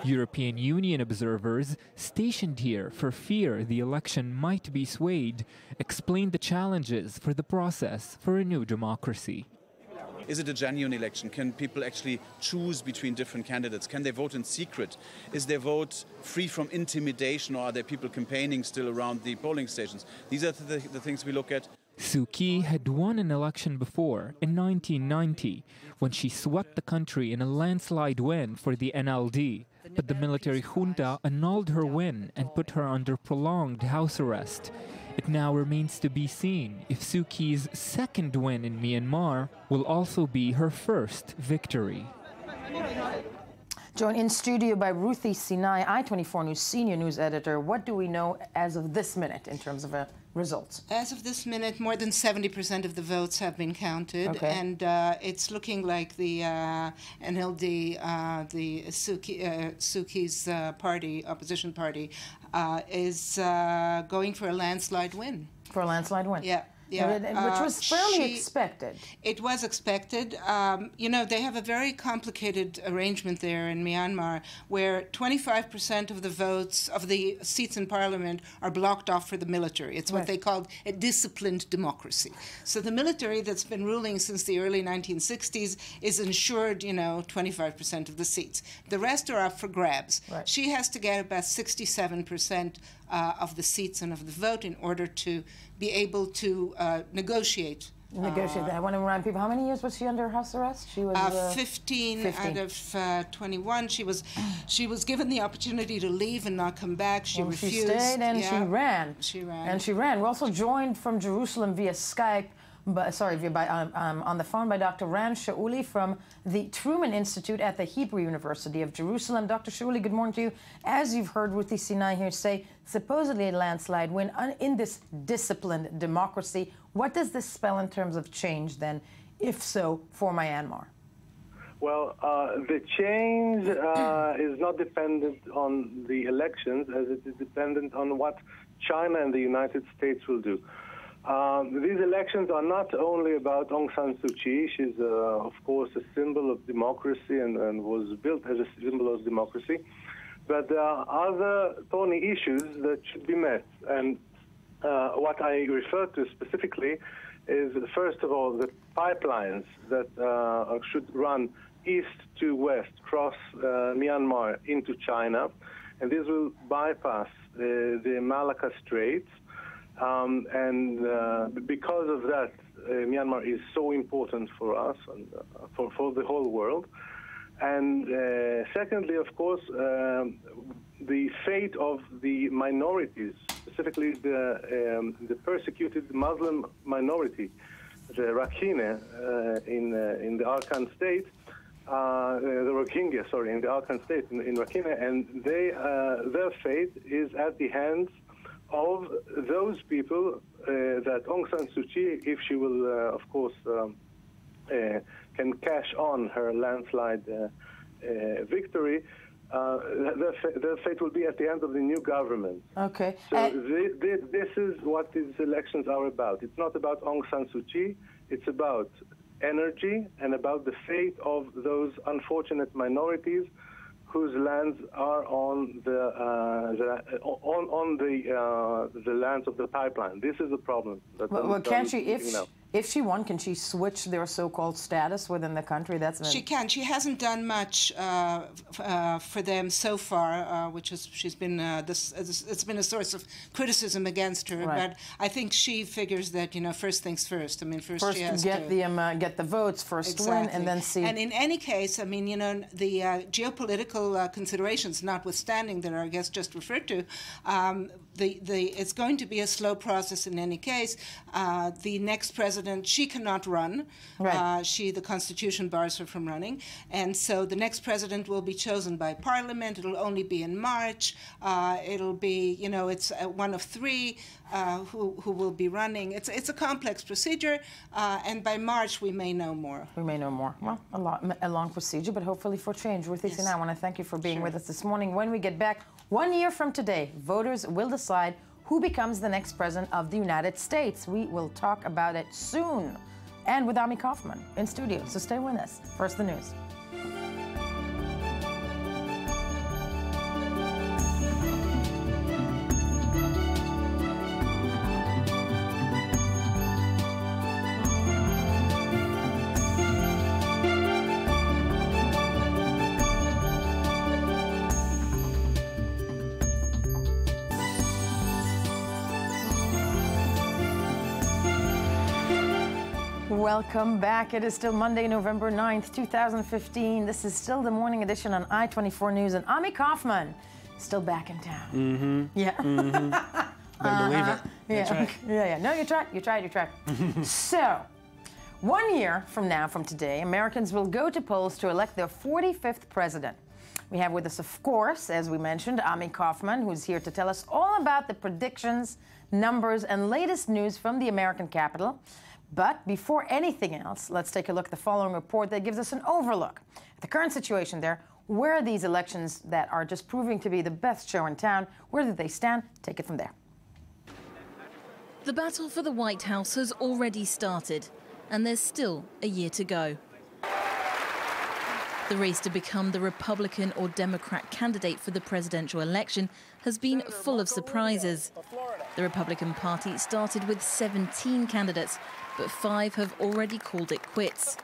European Union observers stationed here for fear the election might be swayed explained the challenges for the process for a new democracy. Is it a genuine election? Can people actually choose between different candidates? Can they vote in secret? Is their vote free from intimidation, or are there people campaigning still around the polling stations? These are the things we look at. Suu Kyi had won an election before, in 1990, when she swept the country in a landslide win for the NLD, but the military junta annulled her win and put her under prolonged house arrest. It now remains to be seen if Suu Kyi's second win in Myanmar will also be her first victory. Joined in studio by Ruthie Sinai, I-24 News senior news editor. What do we know as of this minute in terms of results? As of this minute, more than 70% of the votes have been counted, and it's looking like the NLD, the Suu Kyi's party, opposition party, is going for a landslide win. For a landslide win? Yeah. Yeah, which was fairly expected. It was expected. You know, they have a very complicated arrangement there in Myanmar where 25% of the votes, of the seats in parliament, are blocked off for the military. It's what they called a disciplined democracy. So the military that's been ruling since the early 1960s is ensured, you know, 25% of the seats. The rest are up for grabs. Right. She has to get about 67% of the seats and of the vote in order to be able to negotiate. I want to remind people, how many years was she under house arrest? She was 15 out of 21. She was given the opportunity to leave and not come back. She refused. She stayed and she ran. She ran. And she ran. We're also joined from Jerusalem via Skype. On the phone by Dr. Ran Shauli from the Truman Institute at the Hebrew University of Jerusalem. Dr. Shauli, good morning to you. As you've heard Ruthie Sinai here say, supposedly a landslide win in this disciplined democracy. What does this spell in terms of change then, if so, for Myanmar? Well, the change is not dependent on the elections, as it is dependent on what China and the United States will do. These elections are not only about Aung San Suu Kyi. She's, of course, a symbol of democracy and was built as a symbol of democracy. But there are other thorny issues that should be met. And what I refer to specifically is, first of all, the pipelines that should run east to west, cross Myanmar into China. And this will bypass the Malacca Straits. Because of that, Myanmar is so important for us and for the whole world. And secondly, of course, the fate of the minorities, specifically the persecuted Muslim minority, the Rakhine in the Arakan state, the Rohingya, sorry, in the Arakan state in Rakhine, and their fate is at the hands of those people that Aung San Suu Kyi, if she will, of course, can cash on her landslide victory, their fate will be at the end of the new government. Okay. So this is what these elections are about. It's not about Aung San Suu Kyi. It's about energy and about the fate of those unfortunate minorities whose lands are on the lands of the pipeline. This is the problem. Well, can't she, if she won, can she switch their so-called status within the country? She can. She hasn't done much for them so far, which is she's been it's been a source of criticism against her. Right. But I think she figures that first things first. I mean, first she has get the votes, first win, and then see. And in any case, I mean, the geopolitical considerations notwithstanding that are, I guess, just referred to, it's going to be a slow process in any case. The next president, she cannot run. Right. The Constitution bars her from running. And so the next president will be chosen by Parliament. It'll only be in March. It'll be, it's one of three who will be running. It's a complex procedure, and by March we may know more. We may know more. Well, a long procedure, but hopefully for change. Ruthie Sinai, I want to thank you for being with us this morning. When we get back, 1 year from today, voters will decide who becomes the next president of the United States. We will talk about it soon. And with Ami Kaufman in studio. So stay with us. First, the news. Welcome back. It is still Monday, November 9th, 2015. This is still the morning edition on I-24 News, and Ami Kaufman still back in town. Mm-hmm. Yeah. Mm-hmm. Better believe it. Yeah. That's right. Yeah. No, you tried. So, 1 year from now, from today, Americans will go to polls to elect their 45th president. We have with us, of course, as we mentioned, Ami Kaufman, who's here to tell us all about the predictions, numbers, and latest news from the American Capitol. But before anything else, let's take a look at the following report that gives us an overlook at the current situation there. Where are these elections that are just proving to be the best show in town? Where do they stand? Take it from there. The battle for the White House has already started, and there's still a year to go. The race to become the Republican or Democrat candidate for the presidential election has been full of surprises. The Republican Party started with 17 candidates, but 5 have already called it quits.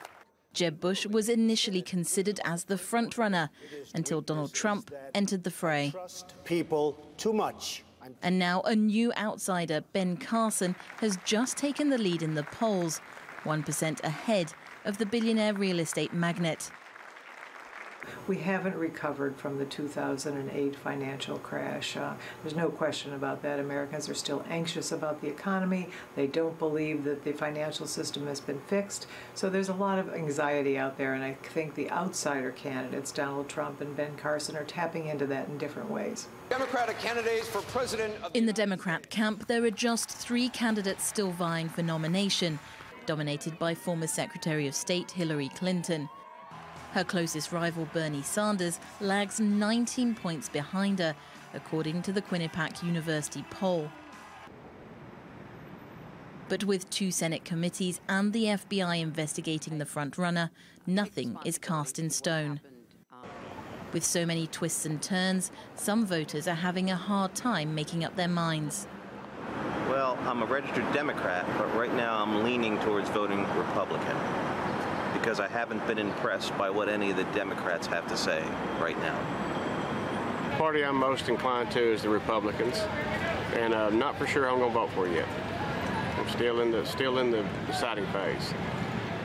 Jeb Bush was initially considered as the front-runner until Donald Trump entered the fray. People too much. And now a new outsider, Ben Carson, has just taken the lead in the polls, 1% ahead of the billionaire real estate magnate. We haven't recovered from the 2008 financial crash. There's no question about that. Americans are still anxious about the economy. They don't believe that the financial system has been fixed. So there's a lot of anxiety out there, and I think the outsider candidates, Donald Trump and Ben Carson, are tapping into that in different ways. Democratic candidates for president. In the Democrat camp, there are just 3 candidates still vying for nomination, dominated by former Secretary of State Hillary Clinton. Her closest rival, Bernie Sanders, lags 19 points behind her, according to the Quinnipiac University poll. But with 2 Senate committees and the FBI investigating the front-runner, nothing is cast in stone. With so many twists and turns, some voters are having a hard time making up their minds. Well, I'm a registered Democrat, but right now I'm leaning towards voting Republican, because I haven't been impressed by what any of the Democrats have to say right now. The party I'm most inclined to is the Republicans, and I'm not for sure I'm going to vote for yet. I'm still in the deciding phase.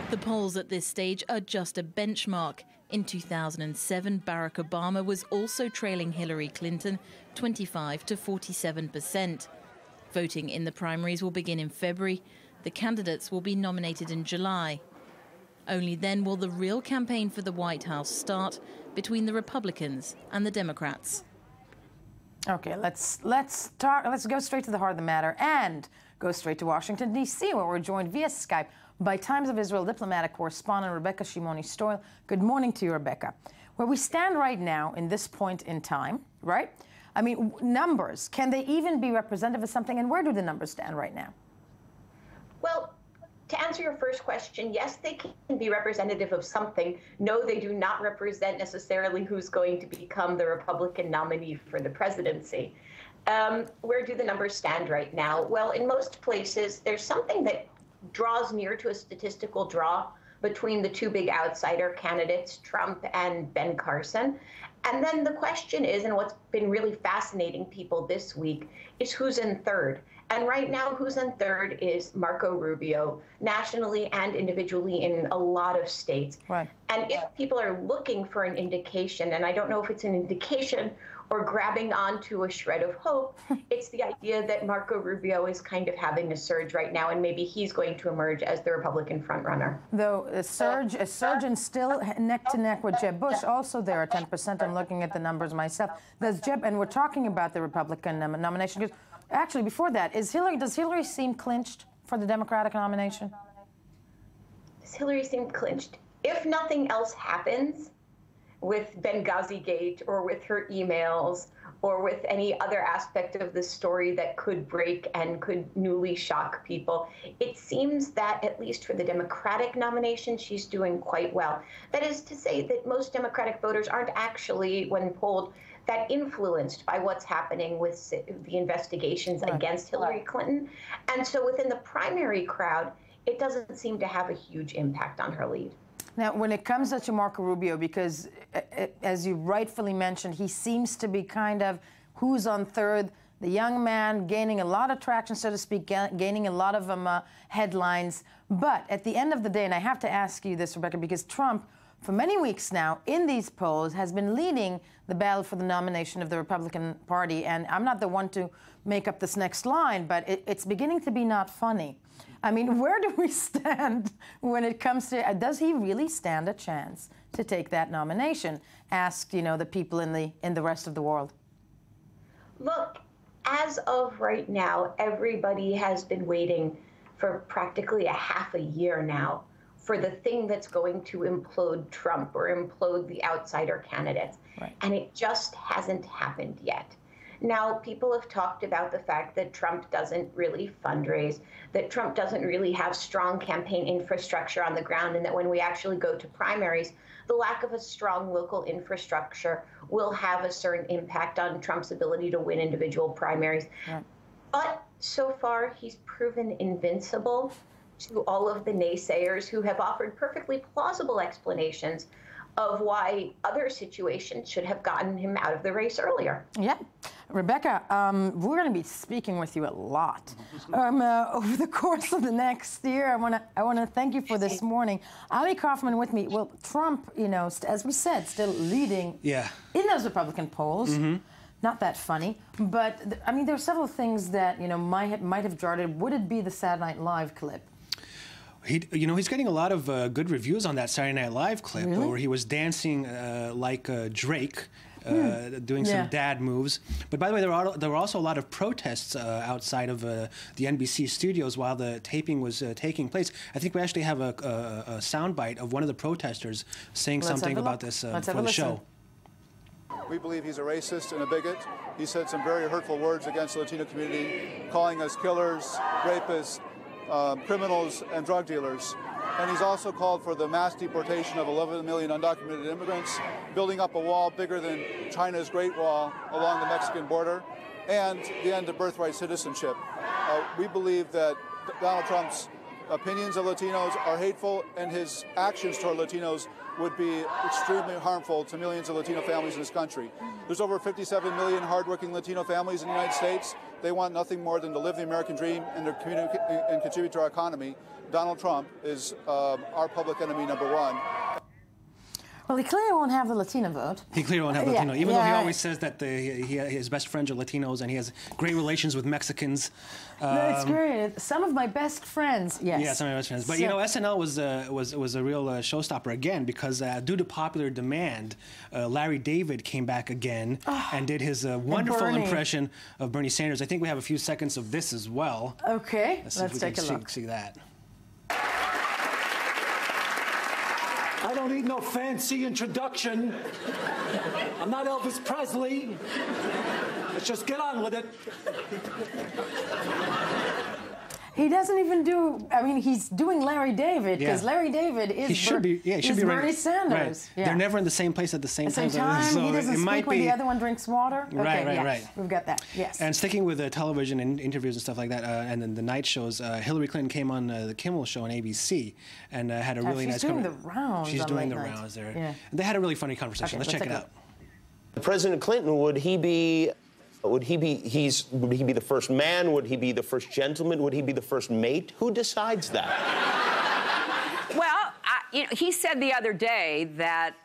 The polls at this stage are just a benchmark. In 2007, Barack Obama was also trailing Hillary Clinton 25 to 47%. Voting in the primaries will begin in February. The candidates will be nominated in July. Only then will the real campaign for the White House start between the Republicans and the Democrats. Okay, let's go straight to the heart of the matter and go straight to Washington, D.C., where we're joined via Skype by Times of Israel diplomatic correspondent Rebecca Shimoni-Stoyle. Good morning to you, Rebecca. Where we stand right now in this point in time, right? I mean, numbers, can they even be representative of something, and where do the numbers stand right now? Well, to answer your first question, yes, they can be representative of something. No, they do not represent necessarily who's going to become the Republican nominee for the presidency. Where do the numbers stand right now? Well, in most places, there's something that draws near to a statistical draw between the 2 big outsider candidates, Trump and Ben Carson. And then the question is, and what's been really fascinating people this week, is who's in third. And right now, who's in third is Marco Rubio, nationally and individually in a lot of states. Right. And if people are looking for an indication, and I don't know if it's an indication or grabbing onto a shred of hope, it's the idea that Marco Rubio is kind of having a surge right now, and maybe he's going to emerge as the Republican frontrunner. Though a surge and still neck to neck with Jeb Bush, also there at 10%. I'm looking at the numbers myself. Does Jeb, and we're talking about the Republican nomination, because actually before that, does Hillary seem clinched for the Democratic nomination? Does Hillary seem clinched? If nothing else happens with Benghazi Gate or with her emails or with any other aspect of the story that could break and could newly shock people, it seems that, at least for the Democratic nomination, she's doing quite well. That is to say that most Democratic voters aren't actually, when polled, that influenced by what's happening with the investigations against Hillary Clinton. And so within the primary crowd, it doesn't seem to have a huge impact on her lead. Now, when it comes to Marco Rubio, because as you rightfully mentioned, he seems to be kind of who's on third. The young man gaining a lot of traction, so to speak, gaining a lot of headlines. But at the end of the day, and I have to ask you this, Rebecca, because Trump, for many weeks now, in these polls, has been leading the battle for the nomination of the Republican Party. And I'm not the one to make up this next line, but it's beginning to be not funny. I mean, where do we stand when it comes to, does he really stand a chance to take that nomination? Asked, the people in the rest of the world. Look, as of right now, everybody has been waiting for practically a half a year now for the thing that's going to implode Trump or implode the outsider candidates. Right. And it just hasn't happened yet. Now, people have talked about the fact that Trump doesn't really fundraise, that Trump doesn't really have strong campaign infrastructure on the ground, and that when we actually go to primaries, the lack of a strong local infrastructure will have a certain impact on Trump's ability to win individual primaries. Right. But so far, he's proven invincible to all of the naysayers who have offered perfectly plausible explanations of why other situations should have gotten him out of the race earlier. Yeah. Rebecca, we're going to be speaking with you a lot over the course of the next year. I want to thank you for this morning. Ali Kaufman with me. Well, Trump, as we said, still leading in those Republican polls. Mm-hmm. Not that funny, but I mean, there are several things that might have jarred. Would it be the Saturday Night Live clip? He's getting a lot of good reviews on that Saturday Night Live clip where he was dancing like Drake. Doing some dad moves. But by the way, there were also a lot of protests outside of the NBC studios while the taping was taking place. I think we actually have a soundbite of one of the protesters saying something about this for the show. We believe he's a racist and a bigot. He said some very hurtful words against the Latino community, calling us killers, rapists, criminals, and drug dealers. And he's also called for the mass deportation of 11 million undocumented immigrants, building up a wall bigger than China's Great Wall along the Mexican border, and the end of birthright citizenship. We believe that Donald Trump's opinions of Latinos are hateful, and his actions toward Latinos would be extremely harmful to millions of Latino families in this country. There's over 57 million hardworking Latino families in the United States. They want nothing more than to live the American dream and contribute to our economy. Donald Trump is our public enemy number one. Well, he clearly won't have the Latino vote. He clearly won't have Latino, even though he always says that his best friends are Latinos and he has great relations with Mexicans. That's great. Some of my best friends, yes. Yeah, some of my best friends. But SNL was a real showstopper again because due to popular demand, Larry David came back again and did his wonderful impression of Bernie Sanders. I think we have a few seconds of this as well. Okay, let's take a look. See that. I don't need no fancy introduction. I'm not Elvis Presley. Let's just get on with it. He doesn't even do, I mean, he's doing Larry David, because Larry David is Bernie Sanders. Right. Yeah. They're never in the same place at the same time. So he doesn't speak when the other one drinks water? Right. We've got that, yes. And sticking with television and interviews and stuff like that, and then the night shows, Hillary Clinton came on the Kimmel Show on ABC and had a really nice conversation. She's doing the rounds. She's doing the rounds there. Yeah. And they had a really funny conversation. Let's check it out. President Clinton, would he be the first man? Would he be the first gentleman? Would he be the first mate? Who decides that? Well, he said the other day that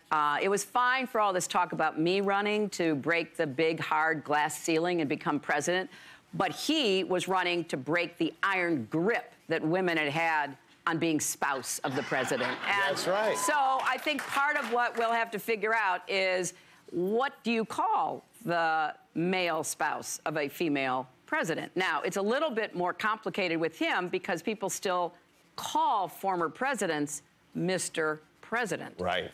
it was fine for all this talk about me running to break the big, hard glass ceiling and become president, but he was running to break the iron grip that women had on being spouse of the president. And that's right. So I think part of what we'll have to figure out is, what do you call the male spouse of a female president? Now, it's a little bit more complicated with him because people still call former presidents Mr. President. Right.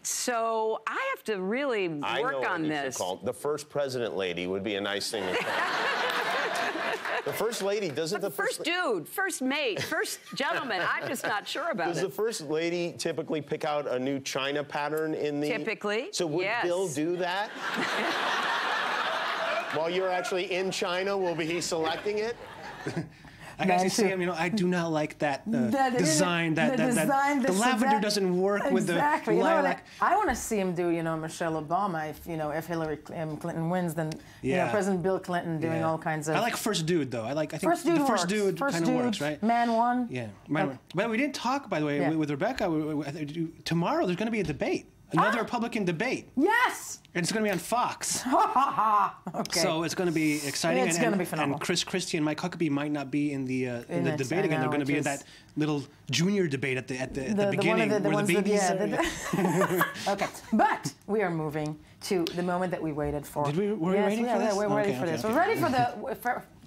So I have to really work on this. The first president lady would be a nice thing to call. The first lady, doesn't the first dude, first mate, first gentleman? I'm just not sure about it. Does the first lady typically pick out a new China pattern in the... Typically, so would Bill do that? While you're actually in China, will he be selecting it? I can actually see him. You know, I do not like that design. The lavender doesn't work with the lilac. I want to see him do, Michelle Obama. If Hillary Clinton wins, then President Bill Clinton doing all kinds of. I like first dude though. I think first dude the first works. dude kind of works, right? Man one. Yeah. But we didn't talk, by the way, with Rebecca. Tomorrow there's going to be a debate. Another Republican debate. Yes! And it's going to be on Fox. Okay. So it's going to be exciting. It's going to be phenomenal. And Chris Christie and Mike Huckabee might not be in the debate again. They're going to be in that little junior debate at the beginning where the babies Okay. But we are moving to the moment that we waited for. Were we waiting for this? We're ready for this. We're ready for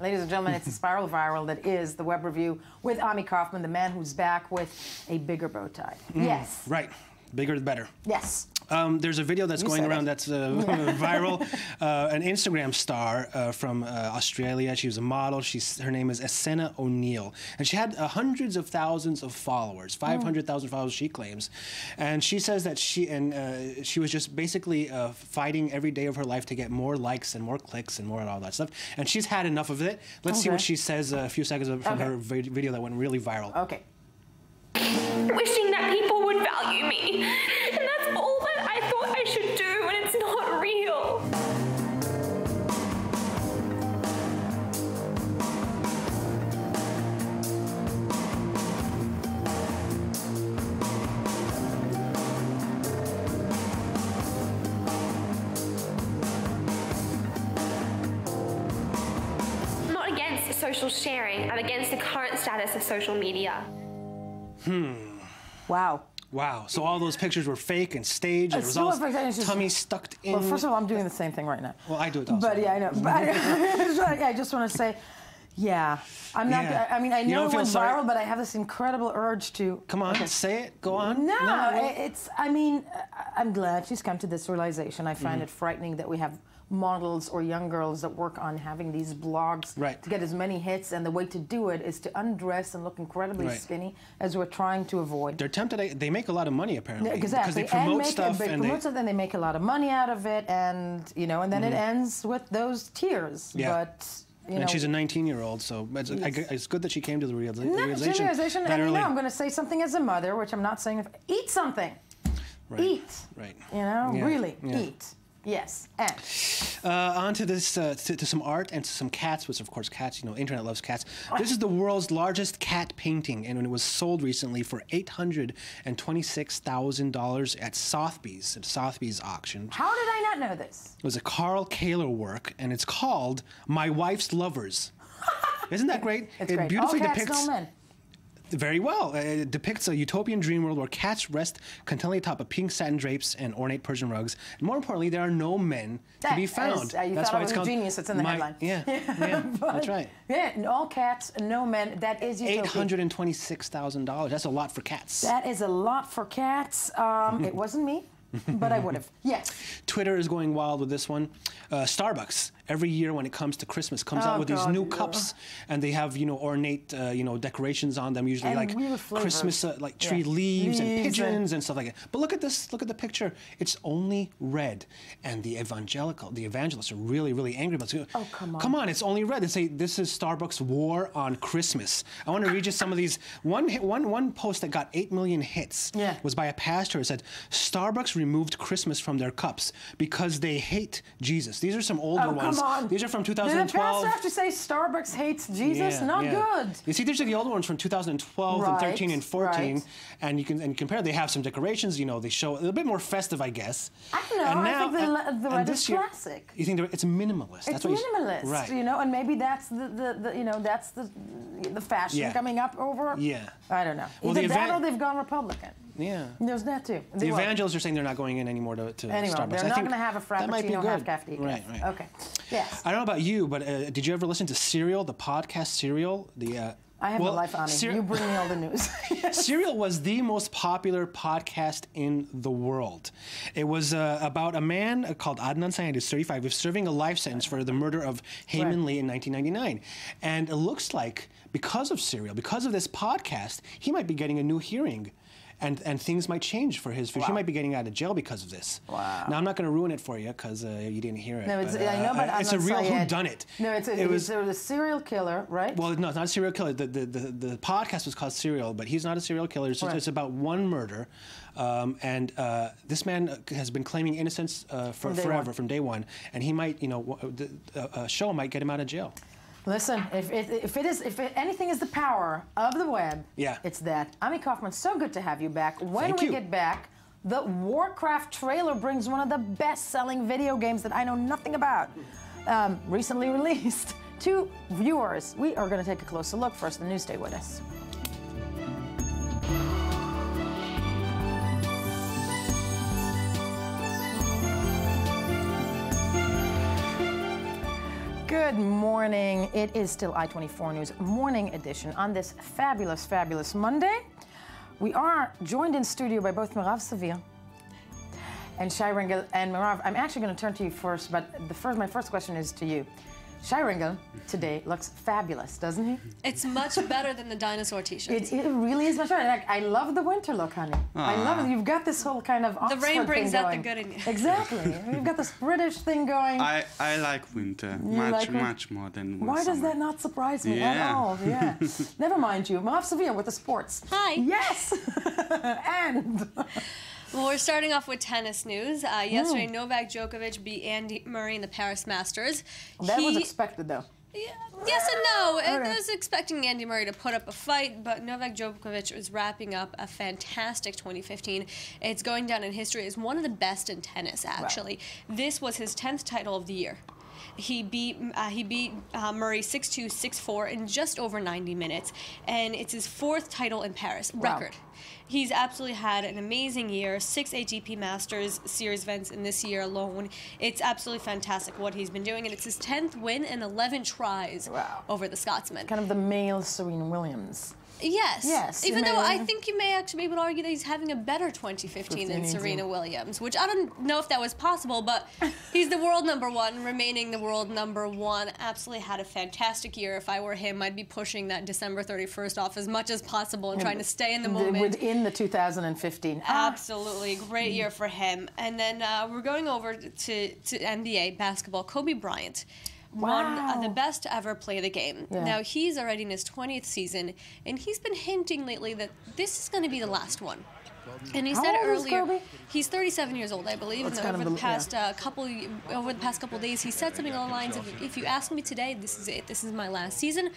ladies and gentlemen, it's a spiral viral that is the web review with Ami Kaufman, the man who's back with a bigger bow tie. Yes. Right. Bigger the better. Yes. There's a video that's going around that's viral. An Instagram star from Australia. She was a model. Her name is Esena O'Neill. And she had hundreds of thousands of followers, 500,000 followers she claims. And she says that she was just basically fighting every day of her life to get more likes and more clicks and more and all that stuff. And she's had enough of it. Let's see what she says a few seconds from her video that went really viral. Okay. Wishing that people would value me. And that's all that I thought I should do, and it's not real. I'm not against social sharing. I'm against the current status of social media. Wow. Wow. So all those pictures were fake and staged. And it was all tummy stuck in. Well, first of all, I'm doing the same thing right now. Well, I do it also. But yeah, I know. But I just want to say, I'm not. I mean, I know it went viral, but I have this incredible urge to. Come on, say it. Go on. No, it's. I mean, I'm glad she's come to this realization. I find it frightening that we have models or young girls that work on having these blogs to get as many hits, and the way to do it is to undress and look incredibly skinny, as we're trying to avoid. They're tempted. They make a lot of money apparently. Exactly. Because they promote stuff. Then they make a lot of money out of it, and and then it ends with those tears. Yeah. But. And she's a 19-year-old, so it's good that she came to the realization. And I'm going to say something as a mother, which I'm not saying. Eat something. Right. Eat. Right. Really eat. Yes. And on to this, to some art and to some cats, which of course cats, internet loves cats. This is the world's largest cat painting, and it was sold recently for $826,000 at Sotheby's auction. How did I not know this? It was a Carl Kahler work, and it's called My Wife's Lovers. Isn't that great? It's great. Beautifully depicts. No men. Very well. It depicts a utopian dream world where cats rest contentedly atop of pink satin drapes and ornate Persian rugs. And more importantly, there are no men to be found. That's why it's called genius. It's in the headline. Yeah, that's right. Yeah, all cats, no men. That is utopia. $826,000. That's a lot for cats. That is a lot for cats. It wasn't me. But I would have. Yes. Twitter is going wild with this one. Starbucks, every year when it comes to Christmas, comes out with these new cups, and they have ornate decorations on them, usually like Christmas like tree leaves and pigeons and stuff like that. But look at this. Look at the picture. It's only red, and the evangelists are really, really angry about it. Oh, come on. Come on, it's only red. They say this is Starbucks' war on Christmas. I want to read you some of these. One post that got 8 million hits was by a pastor who said Starbucks removed Christmas from their cups because they hate Jesus. These are some older ones. Come on. These are from 2012. Did the pastor have to say Starbucks hates Jesus? Not good. You see, these are the older ones from 2012 and 13 and 14, and you can compare. They have some decorations. They show a little bit more festive, I guess. I don't know. And now, I think the red is classic. You think it's minimalist? It's minimalist, right? And maybe that's that's the fashion coming up over. Yeah. I don't know. Either that or they've gone Republican. Yeah. There's that too. The evangelists are saying they're not going in anymore to Starbucks. They're not going to have a frappuccino half caffeine. Right. Okay. Yes. I don't know about you, but did you ever listen to Serial, the podcast Serial? I have a life on me. You bring me all the news. Serial was the most popular podcast in the world. It was about a man called Adnan Syed, who's 35, who's serving a life sentence for the murder of Heyman Lee in 1999. And it looks like because of Serial, because of this podcast, he might be getting a new hearing. and things might change for his future. He might be getting out of jail because of this. Wow. Now, I'm not going to ruin it for you because you didn't hear it. No, it's, I know, but it's a real whodunit. No, it was a serial killer, right? Well, no, it's not a serial killer. The podcast was called Serial, but he's not a serial killer. It's about one murder. This man has been claiming innocence from day one, and he might, a show might get him out of jail. Listen, if anything is the power of the web, it's that. Ami Kaufman, so good to have you back. When we get back, the Warcraft trailer brings one of the best-selling video games that I know nothing about, recently released to viewers. We are going to take a closer look. First, the news. Stay with us. Good morning. It is still I-24 News Morning Edition on this fabulous, fabulous Monday. We are joined in studio by both Mirav Savir and Shai Ringel. And Mirav, I'm actually going to turn to you first, but my first question is to you. Shai Ringel today looks fabulous, doesn't he? It's much better than the dinosaur t-shirt. It really is much better. Like, I love the winter look, honey. I love it. You've got this whole kind of Oxford the rain brings thing out going. the good in you. Exactly. You've got this British thing going. I like winter much more than Why summer. does that not surprise me at all? Yeah. Never mind you. Mirav Savir with the sports. Hi. Yes. And... Well, we're starting off with tennis news. Yesterday, Novak Djokovic beat Andy Murray in the Paris Masters. That was expected, though. Yes and no. I was expecting Andy Murray to put up a fight, but Novak Djokovic is wrapping up a fantastic 2015. It's going down in history as one of the best in tennis, actually. Wow. This was his 10th title of the year. He beat Murray 6-2, 6-4 in just over 90 minutes, and it's his 4th title in Paris record. He's absolutely had an amazing year, 6 ATP Masters Series events in this year alone. It's absolutely fantastic what he's been doing, and it's his 10th win and 11 tries over the Scotsman. Kind of the male Serena Williams. Yes. Yes. Even though I think you may actually be able to argue that he's having a better 2015 than Serena Williams, which I don't know if that was possible, but he's the world #1, remaining the world #1. Absolutely had a fantastic year. If I were him, I'd be pushing that December 31st off as much as possible and trying to stay in the moment. Within the 2015. Absolutely. Great year for him. And then we're going over to NBA basketball. Kobe Bryant. One of the best to ever play the game. Yeah. Now, he's already in his 20th season, and he's been hinting lately that this is going to be the last one. And he said earlier, he's 37 years old, I believe, and over the past couple of days, he said something along the lines of, if you ask me today, this is it. This is my last season.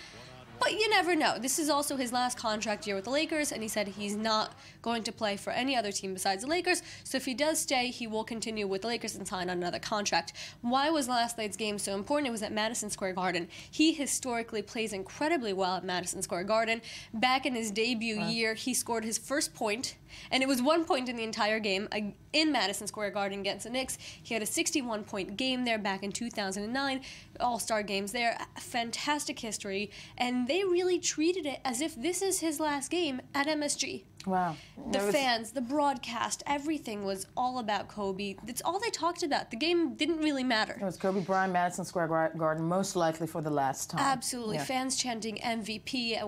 But you never know. This is also his last contract year with the Lakers, and he said he's not going to play for any other team besides the Lakers. So if he does stay, he will continue with the Lakers and sign on another contract. Why was last night's game so important? It was at Madison Square Garden. He historically plays incredibly well at Madison Square Garden. Back in his debut year, he scored his first point, and it was 1 point in the entire game in Madison Square Garden against the Knicks. He had a 61-point game there back in 2009, All-Star games there. Fantastic history, and they really treated it as if this is his last game at MSG. Wow. The fans, the broadcast, everything was all about Kobe. That's all they talked about. The game didn't really matter. It was Kobe Bryant, Madison Square Garden, most likely for the last time. Absolutely. Yeah. Fans chanting MVP,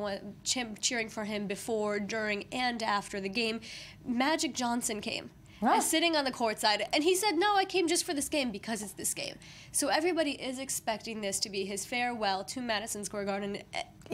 cheering for him before, during, and after the game. Magic Johnson came. Sitting on the court side, and he said, no, I came just for this game because it's this game. So everybody is expecting this to be his farewell to Madison Square Garden.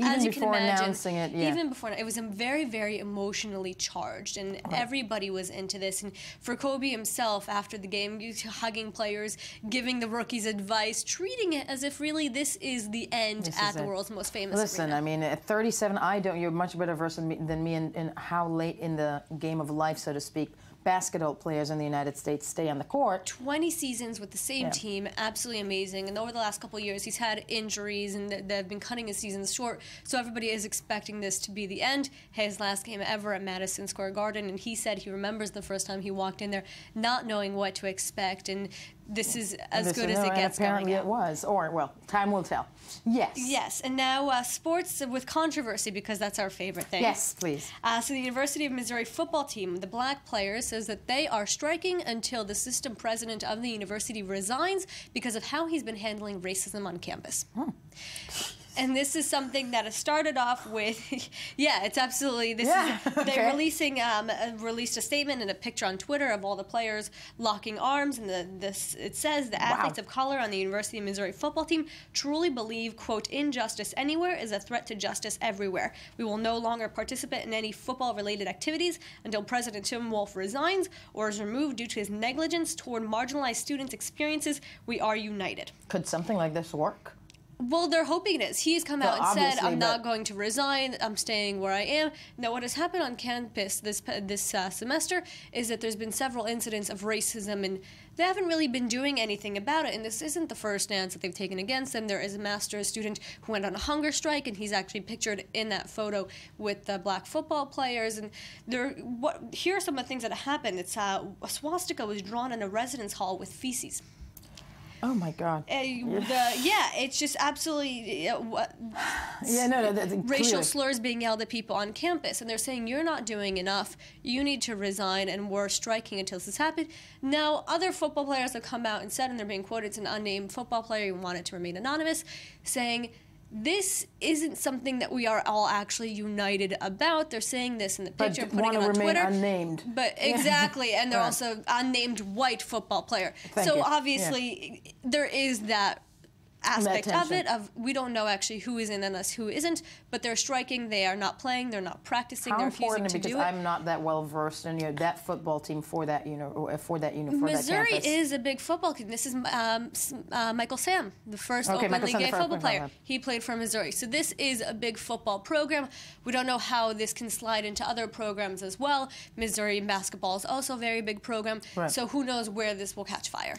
As you can imagine, announcing it, even before, it was very, very emotionally charged, and everybody was into this. And for Kobe himself, after the game, he was hugging players, giving the rookies advice, treating it as if really this is the end at the world's most famous arena. I mean, at 37, you're much better versed than me in how late in the game of life, so to speak, basketball players in the United States stay on the court. 20 seasons with the same team, absolutely amazing. And over the last couple of years, he's had injuries, and they've been cutting his seasons short. So everybody is expecting this to be the end. His last game ever at Madison Square Garden, and he said he remembers the first time he walked in there not knowing what to expect, and this is as good as it gets. Apparently it was, or well, time will tell. Yes. Yes, and now sports with controversy, because that's our favorite thing. Yes, please. So the University of Missouri football team, the black players, says that they are striking until the system president of the university resigns because of how he's been handling racism on campus. And this is something that has started off with, yeah, it's absolutely, they're released a statement and a picture on Twitter of all the players locking arms, and it says the athletes of color on the University of Missouri football team truly believe, quote, injustice anywhere is a threat to justice everywhere. We will no longer participate in any football-related activities until President Tim Wolf resigns or is removed due to his negligence toward marginalized students' experiences. We are united. Could something like this work? Well, they're hoping it is. He's come out and said, I'm not going to resign, I'm staying where I am. Now, what has happened on campus this semester is that there's been several incidents of racism, and they haven't really been doing anything about it, and this isn't the first stance that they've taken against them. There is a master's student who went on a hunger strike, and he's actually pictured in that photo with the black football players. And here are some of the things that happened. It's a swastika was drawn in a residence hall with feces. Oh my God! It's just absolutely racial slurs being yelled at people on campus, and they're saying you're not doing enough. You need to resign, and we're striking until this has happened. Now, other football players have come out and said, and they're being quoted. It's an unnamed football player who wanted to remain anonymous, saying, this isn't something that we are all actually united about. They're saying this in the picture, putting it on Twitter. Unnamed. But exactly, and they're also unnamed white football player. So obviously, there is that aspect of it, we don't know actually who is in us, who isn't, but they're striking, they are not playing, they're not practicing, they're refusing to do it. Because I'm not that well versed in that football team for that Missouri is a big football team. This is Michael Sam, the first openly gay football player. He played for Missouri. So this is a big football program. We don't know how this can slide into other programs as well. Missouri basketball is also a very big program. Right. So who knows where this will catch fire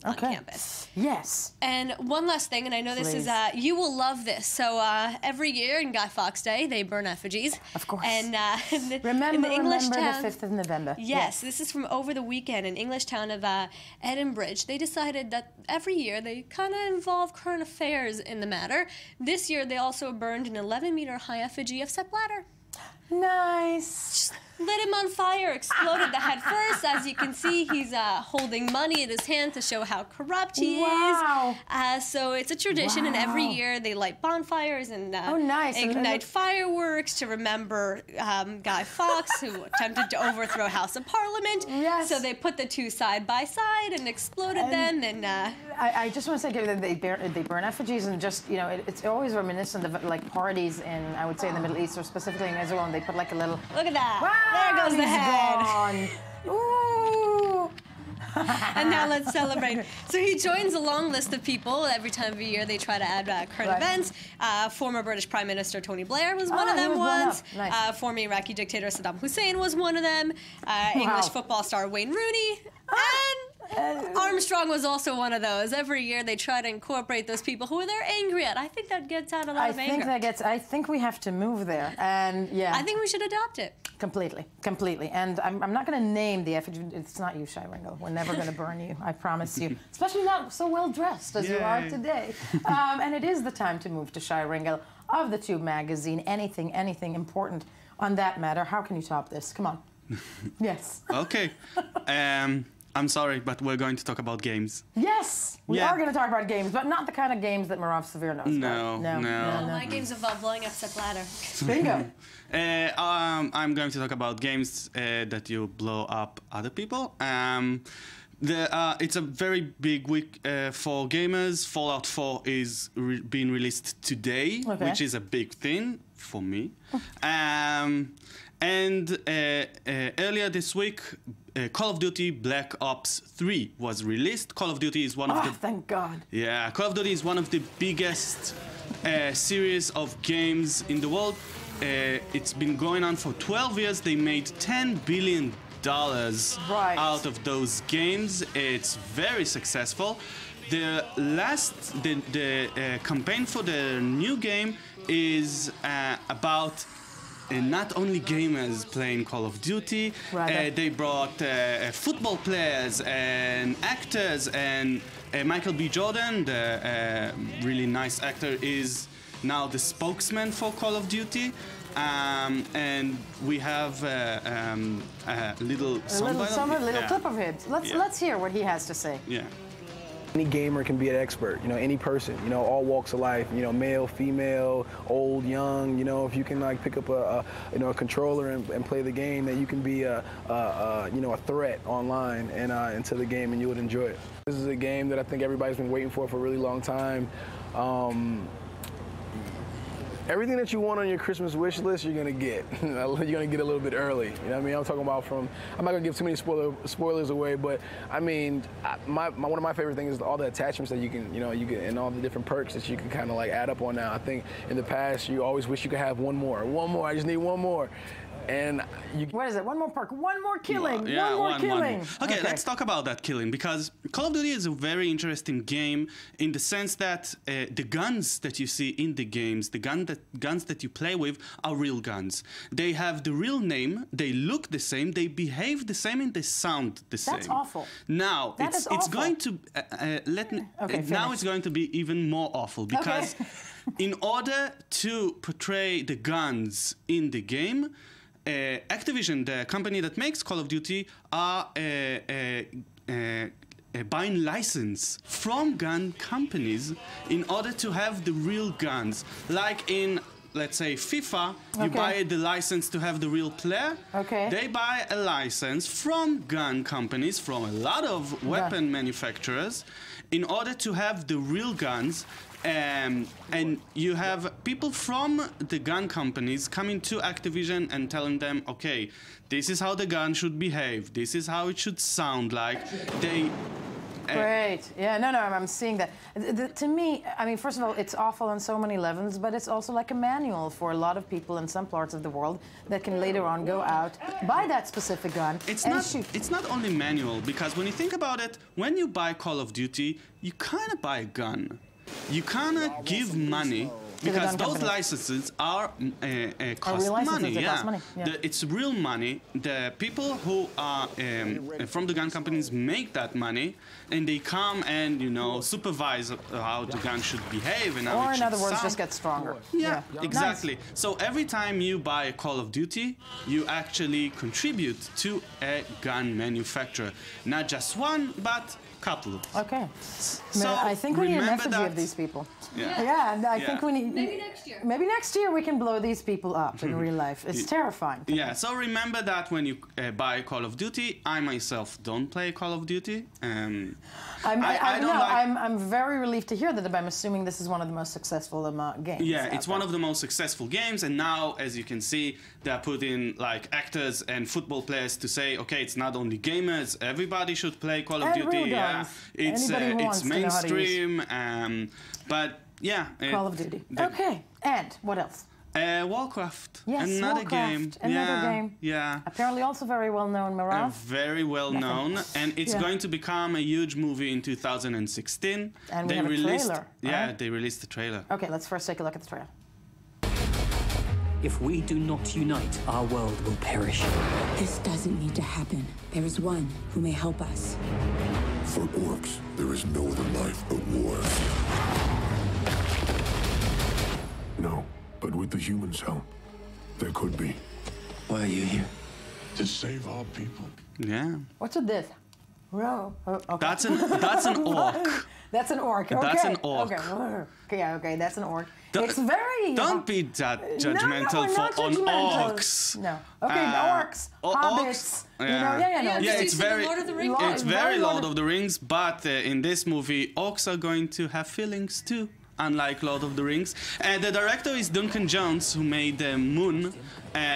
on campus. Yes. And one last thing, and I know this is, you will love this. So every year in Guy Fawkes Day, they burn effigies. Of course. And remember the 5th of November. Yes, this is from over the weekend in English town of Edinbridge. They decided that every year they kind of involve current affairs in the matter. This year they also burned an 11-meter high effigy of Sepp Blatter. Nice. Lit him on fire, exploded the head first. As you can see, he's holding money in his hand to show how corrupt he is. So it's a tradition, and every year they light bonfires and ignite fireworks to remember Guy Fawkes, who attempted to overthrow House of Parliament. Yes. So they put the two side by side and exploded them. And I just want to say that they burn effigies, and just it's always reminiscent of like parties in, I would say, in the Middle East, or specifically in Israel, and they put like a little. Look at that. Wow. There goes the head. Ooh. And now let's celebrate. So he joins a long list of people. Every time of year they try to add current events. Former British Prime Minister Tony Blair was one of them once. Nice. Former Iraqi dictator Saddam Hussein was one of them. English football star Wayne Rooney. And Armstrong was also one of those. Every year they try to incorporate those people who they're angry at. I think that gets out a lot of anger. I think we have to move there. And I think we should adopt it. Completely. And I'm not going to name the effigy. It's not you, Shai Ringel. We're never going to burn you. I promise you. Especially not so well dressed as you are today. And it is the time to move to Shai Ringel of the Tube magazine. Anything important on that matter. How can you top this? Come on. Yes. Okay. I'm sorry, but we're going to talk about games. Yes, we are going to talk about games, but not the kind of games that Marav Severe knows. No. My games involve blowing up Sepp Blatter. Bingo. I'm going to talk about games that you blow up other people. It's a very big week for gamers. Fallout 4 is being released today, which is a big thing for me. And earlier this week, Call of Duty Black Ops 3 was released. Call of Duty is one of the... thank God. Yeah, Call of Duty is one of the biggest series of games in the world. It's been going on for 12 years. They made $10 billion out of those games. It's very successful. The campaign for the new game is about not only gamers playing Call of Duty, they brought football players and actors, and Michael B. Jordan, the really nice actor, is now the spokesman for Call of Duty. And we have a little clip of it. Let's hear what he has to say. Yeah. Any gamer can be an expert, you know, any person, you know, all walks of life, you know, male, female, old, young, you know, if you can like pick up a controller and play the game, that you can be you know, a threat online and into the game, and you would enjoy it. This is a game that I think everybody's been waiting for a really long time. Everything that you want on your Christmas wish list, you're gonna get. You're gonna get a little bit early. You know what I mean? I'm talking about I'm not gonna give too many spoilers away, but I mean, one of my favorite things is all the attachments that you can, and all the different perks that you can kind of like add up on now. I think in the past, you always wish you could have one more, I just need one more. And what is it? One more perk, one more killing, yeah, one more killing. Okay, let's talk about that killing, because Call of Duty is a very interesting game in the sense that the guns that you see in the games, the guns that you play with are real guns. They have the real name, they look the same, they behave the same, and they sound the same. That's awful. Now it's going to now it's going to be even more awful, because in order to portray the guns in the game, Activision, the company that makes Call of Duty, are buying license from gun companies in order to have the real guns. Like in, let's say, FIFA, you buy the license to have the real player. They buy a license from gun companies, from a lot of weapon manufacturers, in order to have the real guns. And you have people from the gun companies coming to Activision and telling them, okay, this is how the gun should behave, this is how it should sound like. Great. Yeah, no, I'm seeing that. To me, I mean, first of all, it's awful on so many levels, but it's also like a manual for a lot of people in some parts of the world that can later on go out, buy that specific gun, and shoot. It's not only manual, because when you think about it, when you buy Call of Duty, you kind of buy a gun. You cannot give money, because those licenses cost money. It's real money. The people who are from the gun companies make that money, and they come and supervise how the gun should behave and how it should sound. Or in other words, just get stronger. Yeah, exactly. Nice. So every time you buy a Call of Duty, you actually contribute to a gun manufacturer, not just one, but couple. Okay. So I think we need an effigy of these people. Yeah. I think we need. Maybe next year. Maybe next year we can blow these people up in real life. It's terrifying. Yeah. So remember that when you buy Call of Duty. I myself don't play Call of Duty. I'm very relieved to hear that. I'm assuming this is one of the most successful games. Yeah, it's one of the most successful games, and now, as you can see, they're putting like actors and football players to say, okay, it's not only gamers, everybody should play Call of Duty. Yeah, it's mainstream, but yeah. Call of Duty. Okay, and what else? Warcraft. Yes, another game. Another game. Yeah. Apparently also very well known, Marav. Very well known, and it's going to become a huge movie in 2016. And we have a trailer. Yeah, they released the trailer. Okay, let's first take a look at the trailer. If we do not unite, our world will perish. This doesn't need to happen. There is one who may help us. For orcs, there is no other life but war. No, but with the humans' help, there could be. Why are you here? To save our people. Yeah. What's with this? Bro. Okay. That's an orc. That's an orc. Okay. That's an orc. Okay, that's an orc. It's very... Don't be that judgmental on orcs. No. Okay, orcs, hobbits. It's very Lord of the Rings. It's very Lord of the Rings, but in this movie, orcs are going to have feelings too, unlike Lord of the Rings. The director is Duncan Jones, who made Moon.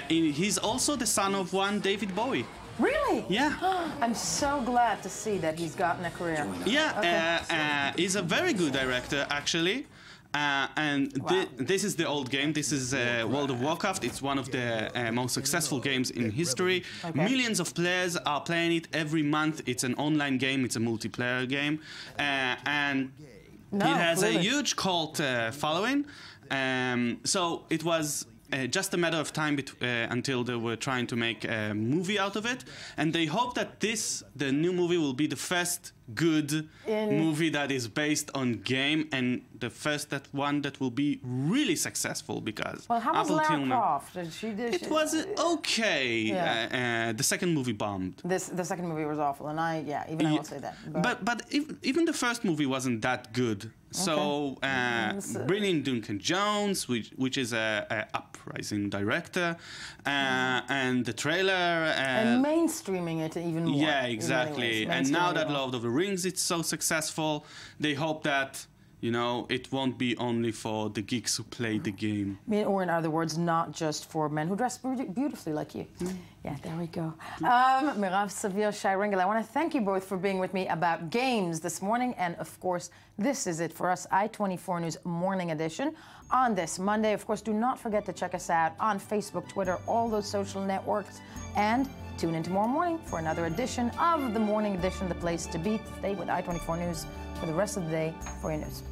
He's also the son of one David Bowie. Really? Yeah. I'm so glad to see that he's gotten a career. Yeah, he's a very good director, actually. This is the old game. This is World of Warcraft. It's one of the most successful games in history. Millions of players are playing it every month. It's an online game. It's a multiplayer game. And it has a huge cult following. So it was just a matter of time until they were trying to make a movie out of it, and they hope that the new movie will be the first good movie that is based on game, and the first one that will be really successful, because how was Lara Croft? It was okay. Yeah. The second movie bombed. The second movie was awful, and I will say that. But even the first movie wasn't that good. So bringing Duncan Jones, which is a uprising director, and the trailer and mainstreaming it even more. Yeah, exactly. And now that Lord of the Rings is so successful, they hope that it won't be only for the geeks who play the game. Or in other words, not just for men who dress beautifully like you. Yeah, there we go. Mirav Savir, Shai Ringel, I want to thank you both for being with me about games this morning. And of course, this is it for us, I-24 News Morning Edition on this Monday. Of course, do not forget to check us out on Facebook, Twitter, all those social networks. And tune in tomorrow morning for another edition of the Morning Edition, the place to be. Stay with I-24 News for the rest of the day for your news.